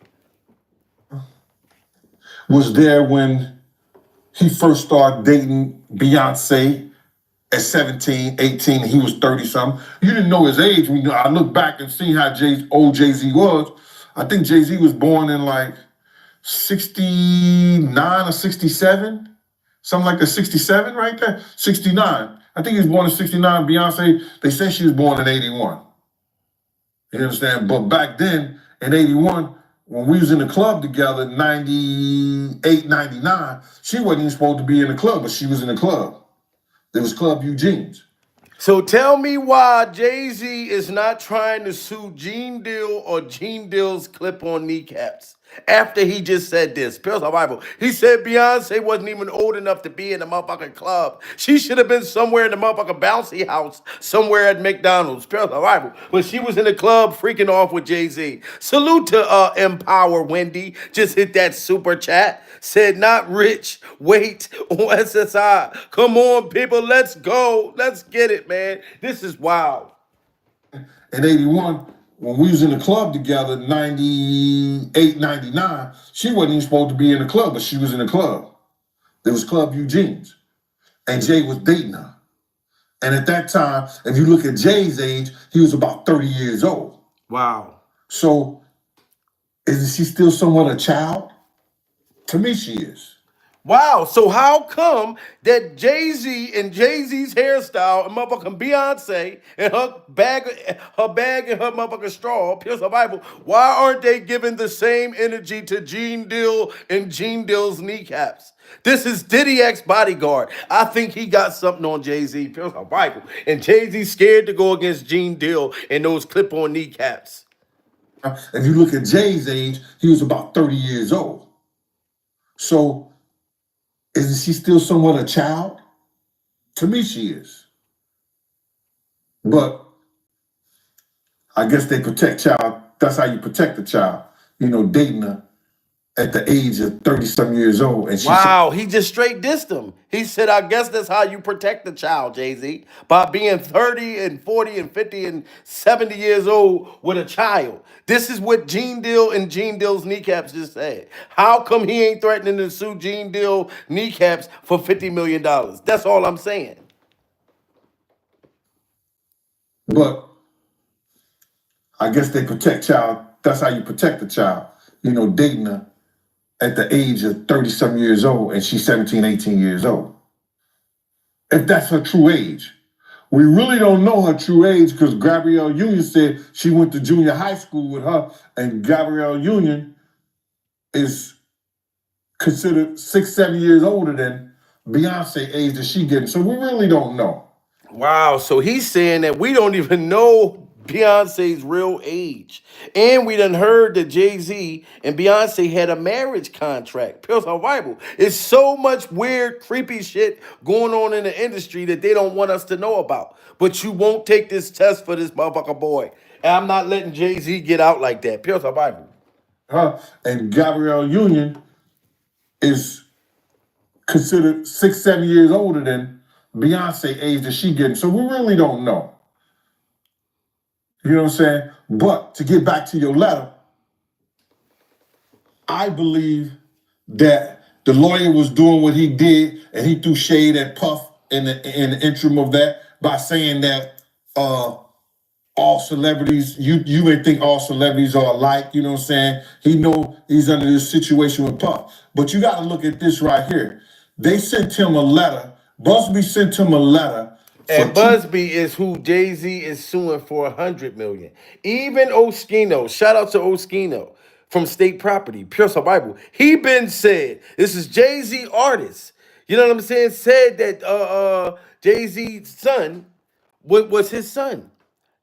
Was there when he first started dating Beyonce at 17, 18, he was 30 something. You didn't know his age. When I look back and see how old Jay-Z was, I think Jay-Z was born in like 69 or 67. Something like that, 67 right there, 69. I think he was born in 69. Beyonce, they said she was born in 81. You understand? But back then, in 81, when we was in the club together, 98, 99, she wasn't even supposed to be in the club, but she was in the club. It was Club Eugene's.
So tell me why Jay-Z is not trying to sue Gene Deal or Gene Deal's clip-on kneecaps after he just said this. Pure survival. He said Beyonce wasn't even old enough to be in the motherfucking club. She should have been somewhere in the motherfucking bouncy house, somewhere at McDonald's. Pure survival. But she was in the club freaking off with Jay-Z. Salute to Empower Wendy. Just hit that super chat. Said not rich. Wait on SSI. Come on, people. Let's go. Let's get it, man. This is wild.
In 81, when we was in the club together, 98, 99, she wasn't even supposed to be in the club, but she was in the club. It was Club Eugene's. And Jay was dating her. And at that time, if you look at Jay's age, he was about 30 years old.
Wow.
So, isn't she still somewhat a child? To me, she is.
Wow, so how come that Jay-Z and Jay-Z's hairstyle and motherfucking Beyonce and her bag and her motherfucking straw, pure survival, why aren't they giving the same energy to Gene Deal and Gene Deal's kneecaps? This is Diddy X Bodyguard. I think he got something on Jay-Z, pure survival. And Jay-Z's scared to go against Gene Deal and those clip-on kneecaps.
If you look at Jay's age, he was about 30 years old. So, isn't she still somewhat a child? To me, she is. But I guess they protect child. That's how you protect a child. You know, dating her at the age of 30-some years old. And
Wow, he just straight dissed him. He said, I guess that's how you protect the child, Jay-Z, by being 30 and 40 and 50 and 70 years old with a child. This is what Gene Deal and Gene Deal's kneecaps just said. How come he ain't threatening to sue Gene Deal kneecaps for $50 million? That's all I'm saying.
But I guess they protect child. That's how you protect the child. You know, dating her at the age of 30-some years old and she's 17, 18 years old. If that's her true age. We really don't know her true age because Gabrielle Union said she went to junior high school with her, and Gabrielle Union is considered 6, 7 years older than Beyonce age that she getting. So we really don't know.
Wow, so he's saying that we don't even know Beyonce's real age. And we done heard that Jay-Z and Beyonce had a marriage contract. Pure survival. It's so much weird, creepy shit going on in the industry that they don't want us to know about. But you won't take this test for this motherfucker boy. And I'm not letting Jay-Z get out like that. Pure survival.
Her and Gabrielle Union is considered 6, 7 years older than Beyonce age that she getting. So we really don't know. You know what I'm saying? But to get back to your letter, I believe that the lawyer was doing what he did, and he threw shade at Puff in the interim of that by saying that all celebrities, you may think all celebrities are alike, you know what I'm saying? He know he's under this situation with Puff. But you got to look at this right here. They sent him a letter. Busby sent him a letter.
And Busby is who Jay-Z is suing for $100 million. Even Oskino, shout out to Oskino from State Property, Pure Survival. He been said, this is Jay-Z artist. You know what I'm saying? Said that Jay-Z's son was his son.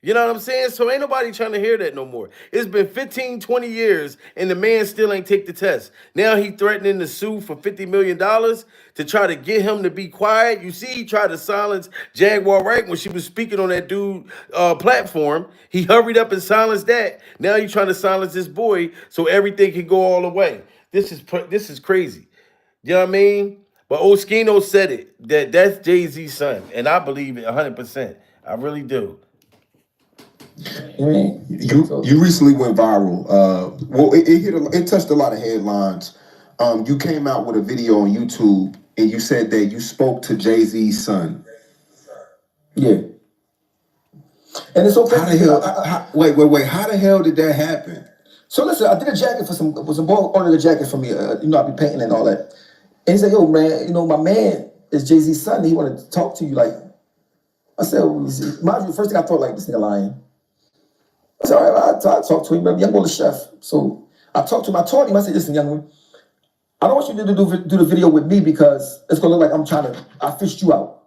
You know what I'm saying? So ain't nobody trying to hear that no more. It's been 15, 20 years, and the man still ain't take the test. Now he threatening to sue for $50 million to try to get him to be quiet. You see, he tried to silence Jaguar Wright when she was speaking on that dude platform. He hurried up and silenced that. Now he's trying to silence this boy so everything can go all the way. This is crazy. You know what I mean? But Oskino said it, that's Jay-Z's son, and I believe it 100%. I really do.
You recently went viral. Well, it touched a lot of headlines. You came out with a video on YouTube and you said that you spoke to Jay-Z's son.
Yeah. And it's okay.
How the hell? Wait. How the hell did that happen?
So listen, I did a jacket for some boy ordered a jacket for me. I be painting and all that. And he said, "Yo, man, my man is Jay-Z's son. He wanted to talk to you." Like, I said, mind you, the first thing I thought, like, this nigga lying. I said, all right, I talked to him, young boy, the chef. So I talked to him, I told him, I said, listen, young man, I don't want you to do the video with me because it's gonna look like I fished you out.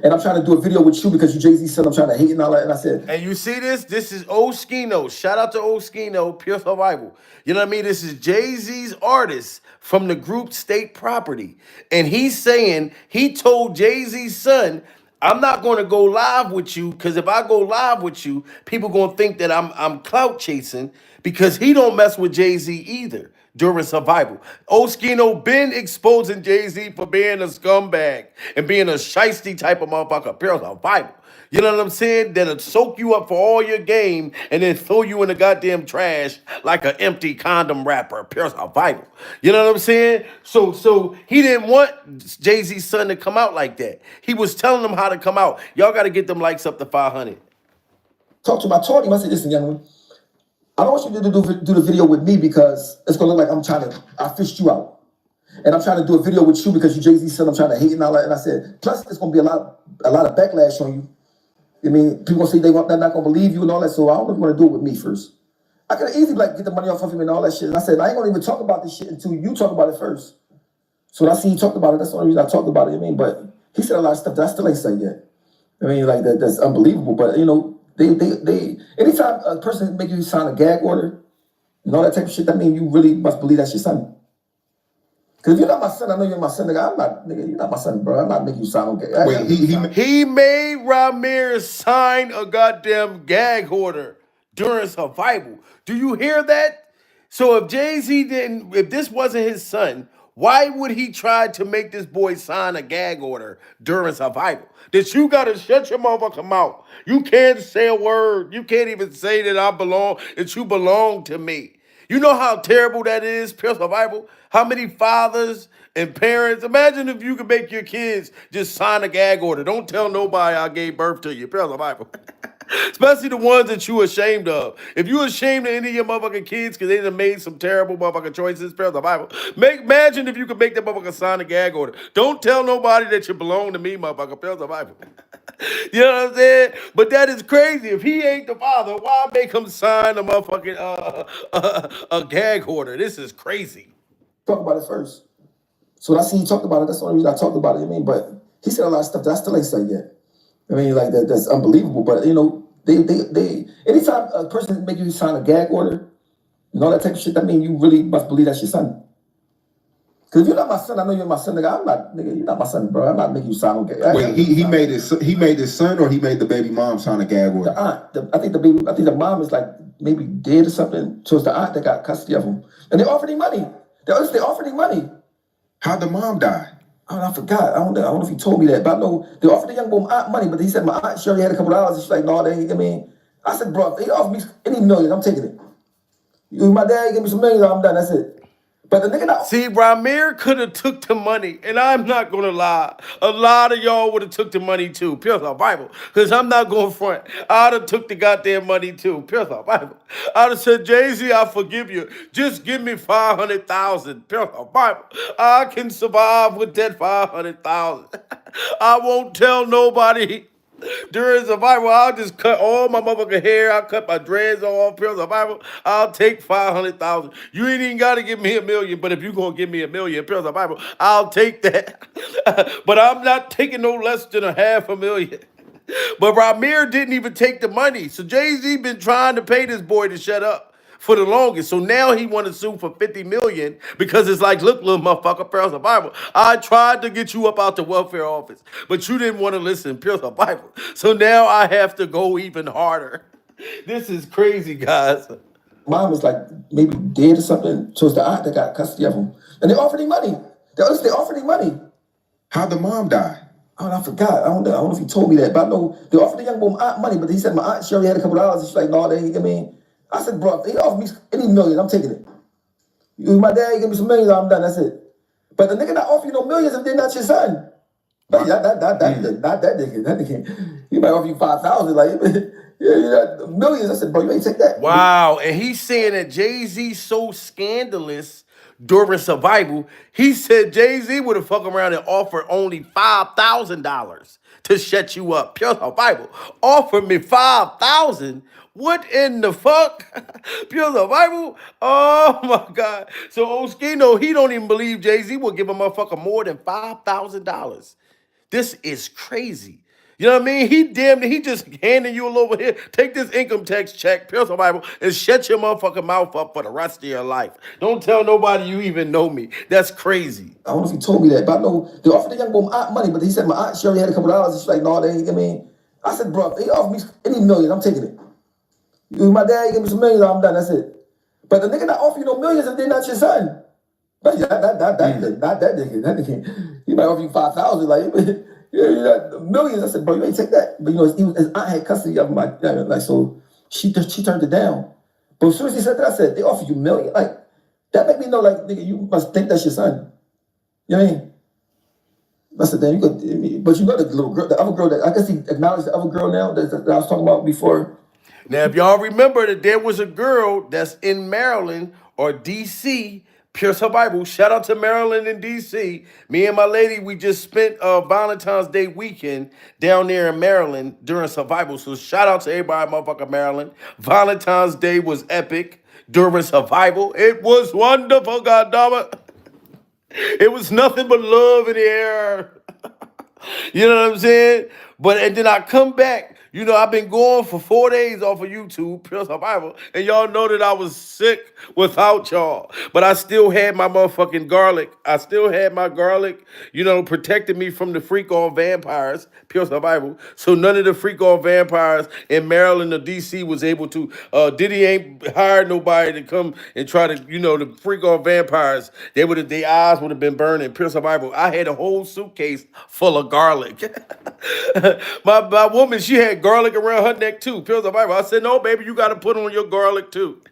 And I'm trying to do a video with you because you Jay-Z said I'm trying to hate and all that. And I said,
and you see this? This is Oskino. Shout out to Oskino, Pure Survival. You know what I mean? This is Jay-Z's artist from the group State Property. And he's saying he told Jay-Z's son, I'm not going to go live with you because if I go live with you, people going to think that I'm clout chasing because he don't mess with Jay-Z either during Survival. Oskino been exposing Jay-Z for being a scumbag and being a shiesty type of motherfucker. Pure Survival. You know what I'm saying? That'll soak you up for all your game and then throw you in the goddamn trash like an empty condom wrapper. Pure Survival. You know what I'm saying? So he didn't want Jay-Z's son to come out like that. He was telling them how to come out. Y'all got to get them likes up to 500.
Talk to him. I told him, I said, listen, young man, I don't want you to do the video with me because it's going to look like I fished you out. And I'm trying to do a video with you because you Jay-Z said I'm trying to hate and all that. And I said, plus it's going to be a lot of backlash on you. I mean, people say they're not going to believe you and all that, so I don't want to do it with me first. I could easily get the money off of him and all that shit. And I said, I ain't going to even talk about this shit until you talk about it first. So when I see he talked about it, that's the only reason I talked about it. I mean, but he said a lot of stuff that I still ain't said yet. I mean, like that's unbelievable. But they anytime a person make you sign a gag order and all that type of shit, that means you really must believe that's your son. Because if you're not my son, I know you're my son, nigga. You're not my son, bro. I'm not making you sign no gag.
Wait,
he made Ramirez sign a goddamn gag order during Survival. Do you hear that? So if Jay-Z if this wasn't his son, why would he try to make this boy sign a gag order during Survival? That you gotta shut your motherfucking mouth. You can't say a word. You can't even say that you belong to me. You know how terrible that is, Pure Survival? How many fathers and parents, imagine if you could make your kids just sign a gag order. Don't tell nobody I gave birth to you, Pure Survival. Especially the ones that you ashamed of. If you ashamed of any of your motherfucking kids because they done made some terrible motherfucking choices, Prayer of the Bible. Imagine if you could make that motherfucker sign a gag order. Don't tell nobody that you belong to me, motherfucker. Prayer of the Bible. You know what I'm saying? But that is crazy. If he ain't the father, why make him sign a motherfucking a gag order? This is crazy.
Talk about it first. So when I see he talked about it, that's the only reason I talked about it. I mean, but he said a lot of stuff that I still ain't said yet. I mean, like that's unbelievable. But you know, they anytime a person make you sign a gag order and all that type of shit, that mean you really must believe that's your son. Because if you're not my son, I know you're my son, nigga. I'm not, nigga. You're not my son, bro. I'm not making you sign a gag.
Wait, he made his son, or he made the baby mom sign a gag order?
The aunt. I think the mom is like maybe dead or something. So it's the aunt that got custody of him, and they offered him money. They offered him money.
How'd the mom die?
Oh, I forgot. I don't know if he told me that, but I know they offered the young boy aunt money, but he said my aunt Sherry had a couple of dollars. And she's like, no, they ain't. I mean, I said, bro, if they offer me any million, I'm taking it. My dad gave me some millions, I'm done. That's it. But the nigga not.
See, Ramir could have took the money, and I'm not gonna lie. A lot of y'all would have took the money too. Pure our Bible, because I'm not going front. I'd have took the goddamn money too. Pure our Bible. I'd have said, Jay-Z, I forgive you. Just give me 500,000. Pure our Bible. I can survive with that 500,000. I won't tell nobody. During survival, I'll just cut all my motherfucking hair. I'll cut my dreads off. Pure survival, I'll take 500,000. You ain't even got to give me $1 million, but if you gonna give me $1 million, pure survival, I'll take that. But I'm not taking no less than $500,000. But Ramir didn't even take the money. So Jay-Z been trying to pay this boy to shut up for the longest. So now he want to sue for $50 million because it's like, look, little motherfucker, Pure Survival, I tried to get you up out the welfare office, but you didn't want to listen, Pure Survival. So now I have to go even harder. This is crazy, guys.
Mom was like maybe dead or something. So it's the aunt that got custody of him, and they offered him money. They offered him money.
How'd the mom die?
Oh, I forgot. I don't know if he told me that, but I know they offered the young boy aunt money, but he said my aunt Sherry had a couple of dollars. And she's like, no, they ain't. I mean, I said, bro, if they offer me any million, I'm taking it. My dad gave me some millions, I'm done. That's it. But the nigga not offer you no millions if they're not your son. But not that nigga. That nigga, he might offer you 5,000. Like, yeah, millions. I said, bro, you ain't take that.
Wow, and he's saying that Jay-Z's so scandalous during survival. He said Jay-Z would have fucked around and offered only $5,000 to shut you up. Pure Bible. Offer me 5,000. What in the fuck? Pure Bible? Oh my God. So Oskino, he don't even believe Jay-Z will give a motherfucker more than $5,000. This is crazy. You know what I mean? He just handing you a little here. Take this income tax check, Pure Bible, and shut your motherfucking mouth up for the rest of your life. Don't tell nobody you even know me. That's crazy.
I don't know if he told me that, but I know they offered the young boy aunt money, but he said my aunt Sherry had a couple of dollars. And she's like, no, they ain't. I mean, I said, bro, if they offer me any million, I'm taking it. My dad gave me some millions, I'm done. That's it. But the nigga not offer you no millions if they're not your son. But not that nigga. That nigga. He might offer you 5,000. Like, yeah, millions. I said, bro, you ain't take that. But you know, his aunt had custody of him. Like, so she turned it down. But as soon as he said that, I said, they offer you $1 million. Like, that make me know, like, nigga, you must think that's your son. You know what I mean? I said, damn, but you know the little girl, the other girl that I guess he acknowledged the other girl now that I was talking about before.
Now, if y'all remember that there was a girl that's in Maryland or DC, Pure Survival. Shout out to Maryland and DC. Me and my lady, we just spent Valentine's Day weekend down there in Maryland during survival. So shout out to everybody, motherfucker, Maryland. Valentine's Day was epic during survival. It was wonderful, goddammit. It was nothing but love in the air. You know what I'm saying? And then I come back. You know, I've been going for 4 days off of YouTube, Pure Survival, and y'all know that I was sick without y'all. But I still had my motherfucking garlic. I still had my garlic, you know, protecting me from the freak-on vampires, Pure Survival. So none of the freak-on vampires in Maryland or DC was able to, Diddy ain't hired nobody to come and try to, you know, the freak-on vampires, their eyes would have been burning, Pure Survival. I had a whole suitcase full of garlic. My woman, she had garlic around her neck too. Pure Survival. I said, no, baby, you got to put on your garlic too.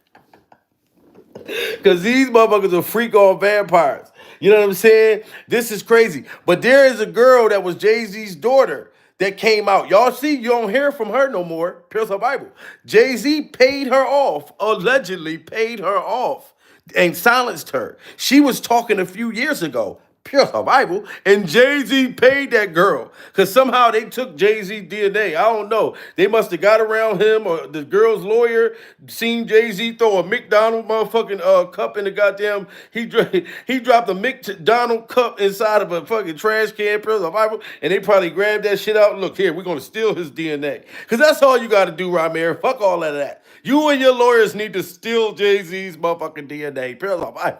Because these motherfuckers are freak-on vampires. You know what I'm saying? This is crazy. But there is a girl that was Jay-Z's daughter that came out. Y'all see, you don't hear from her no more. Pure Survival. Jay-Z paid her off, allegedly paid her off, and silenced her. She was talking a few years ago. Pure Survival, and Jay-Z paid that girl because somehow they took Jay-Z DNA. I don't know. They must have got around him, or the girl's lawyer seen Jay-Z throw a McDonald motherfucking cup in the goddamn. He dropped a McDonald cup inside of a fucking trash can. Pure Survival, and they probably grabbed that shit out. Look here, we're gonna steal his DNA because that's all you got to do, Ramir. Fuck all of that. You and your lawyers need to steal Jay-Z's motherfucking DNA. Pure Survival.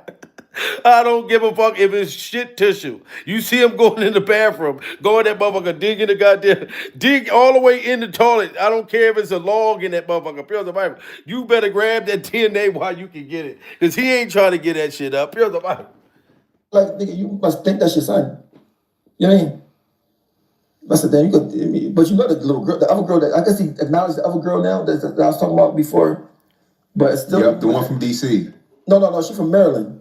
I don't give a fuck if it's shit tissue. You see him going in the bathroom, going that motherfucker, digging the goddamn, dig all the way in the toilet. I don't care if it's a log in that motherfucker. Pure Survival. You better grab that DNA while you can get it. Because he ain't trying to get that shit up. Pure Survival.
Like, nigga, you must think that's your son. You know what I mean? That's the thing. You could, but you know the little girl, the other girl that I guess he acknowledged the other girl now that I was talking about before. But it's still
Yep, the one from DC.
No, she's from Maryland.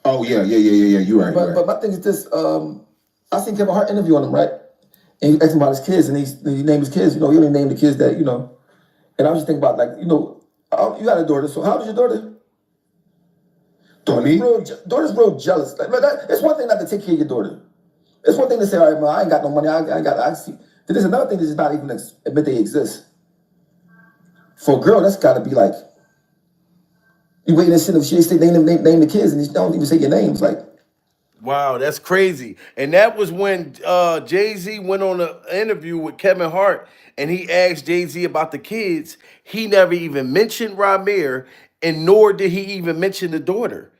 Oh yeah. You're right.
But my thing is this: I seen Kevin Hart interviewing him, right? And he asked him about his kids, and he named his kids. You know, he only named the kids that you know. And I was just thinking about, like, you know, you got a daughter. So how old is your daughter? Daughter's real jealous. Like, it's one thing not to take care of your daughter. It's one thing to say, all right, man, I ain't got no money. I see. There's another thing that's not even admit they exist. For a girl, that's got to be like. You waiting and shit if she say name the kids and you don't even say your names, like.
Wow, that's crazy. And that was when Jay-Z went on an interview with Kevin Hart and he asked Jay-Z about the kids. He never even mentioned Ramir, and nor did he even mention the daughter.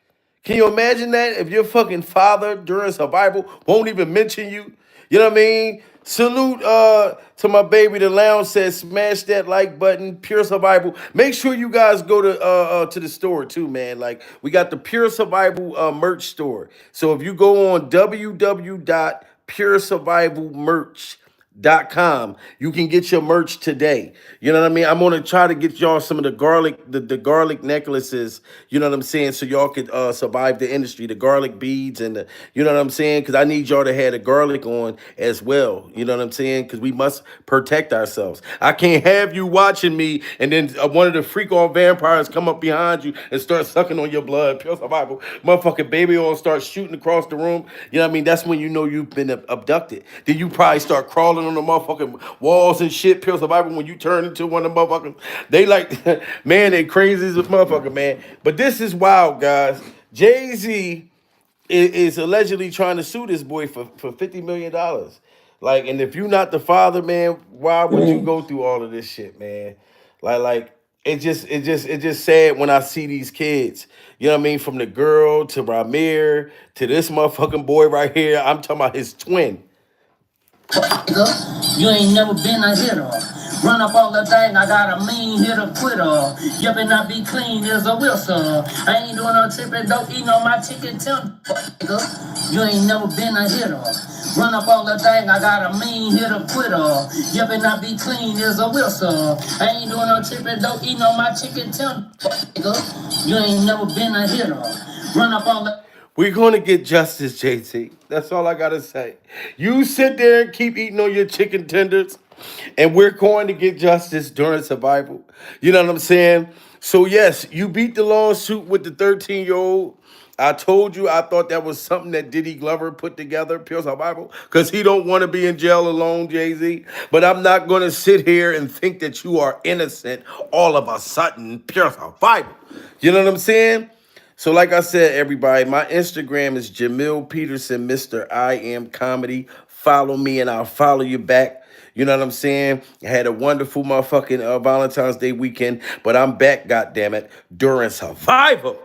Can you imagine that? If your fucking father during survival won't even mention you? You know what I mean? Salute to my baby. The lounge says smash that like button. Pure Survival. Make sure you guys go to the store too, man. Like, we got the Pure Survival merch store. So if you go on www.puresurvivalmerch.com, you can get your merch today. You know what I mean? I'm gonna try to get y'all some of the garlic, the garlic necklaces, you know what I'm saying, so y'all could survive the industry, the garlic beads and the, you know what I'm saying, because I need y'all to have the garlic on as well, you know what I'm saying, because we must protect ourselves. I can't have you watching me and then one of the freak off vampires come up behind you and start sucking on your blood. Pure Survival. Motherfucking baby oil starts shooting across the room. You know what I mean? That's when you know you've been abducted. Then you probably start crawling on the motherfucking walls and shit. Pure Survival, when you turn into one of the motherfuckers, they like, man, they crazy as a motherfucker, man. But this is wild, guys. Jay-Z is allegedly trying to sue this boy for $50 million. Like, and if you're not the father, man, why would you go through all of this shit, man? Like it just sad when I see these kids. You know what I mean? From the girl to Ramir to this motherfucking boy right here. I'm talking about his twin.
You ain't never been a hitter. Run up all the thing, I got a mean hitter quitter. You better not be clean as a whistle. I ain't doing no tripping, don't eat no my chicken tender. You ain't never been a hitter. Run up all the thing, I got a mean hitter quitter. You better not be clean as a whistle. I ain't doing no tripping, don't eat no my chicken tender. You ain't never been a hitter. Run up all the.
We're going to get justice, JT. That's all I got to say. You sit there and keep eating on your chicken tenders, and we're going to get justice during survival. You know what I'm saying? So, yes, you beat the lawsuit with the 13-year-old. I told you I thought that was something that Diddy Glover put together, Pure Survival, because he don't want to be in jail alone, Jay-Z. But I'm not going to sit here and think that you are innocent all of a sudden, Pure Survival. You know what I'm saying? So like I said, everybody, my Instagram is Jamil Peterson, Mr. I Am Comedy. Follow me and I'll follow you back. You know what I'm saying? I had a wonderful motherfucking Valentine's Day weekend, but I'm back, goddammit, during survival.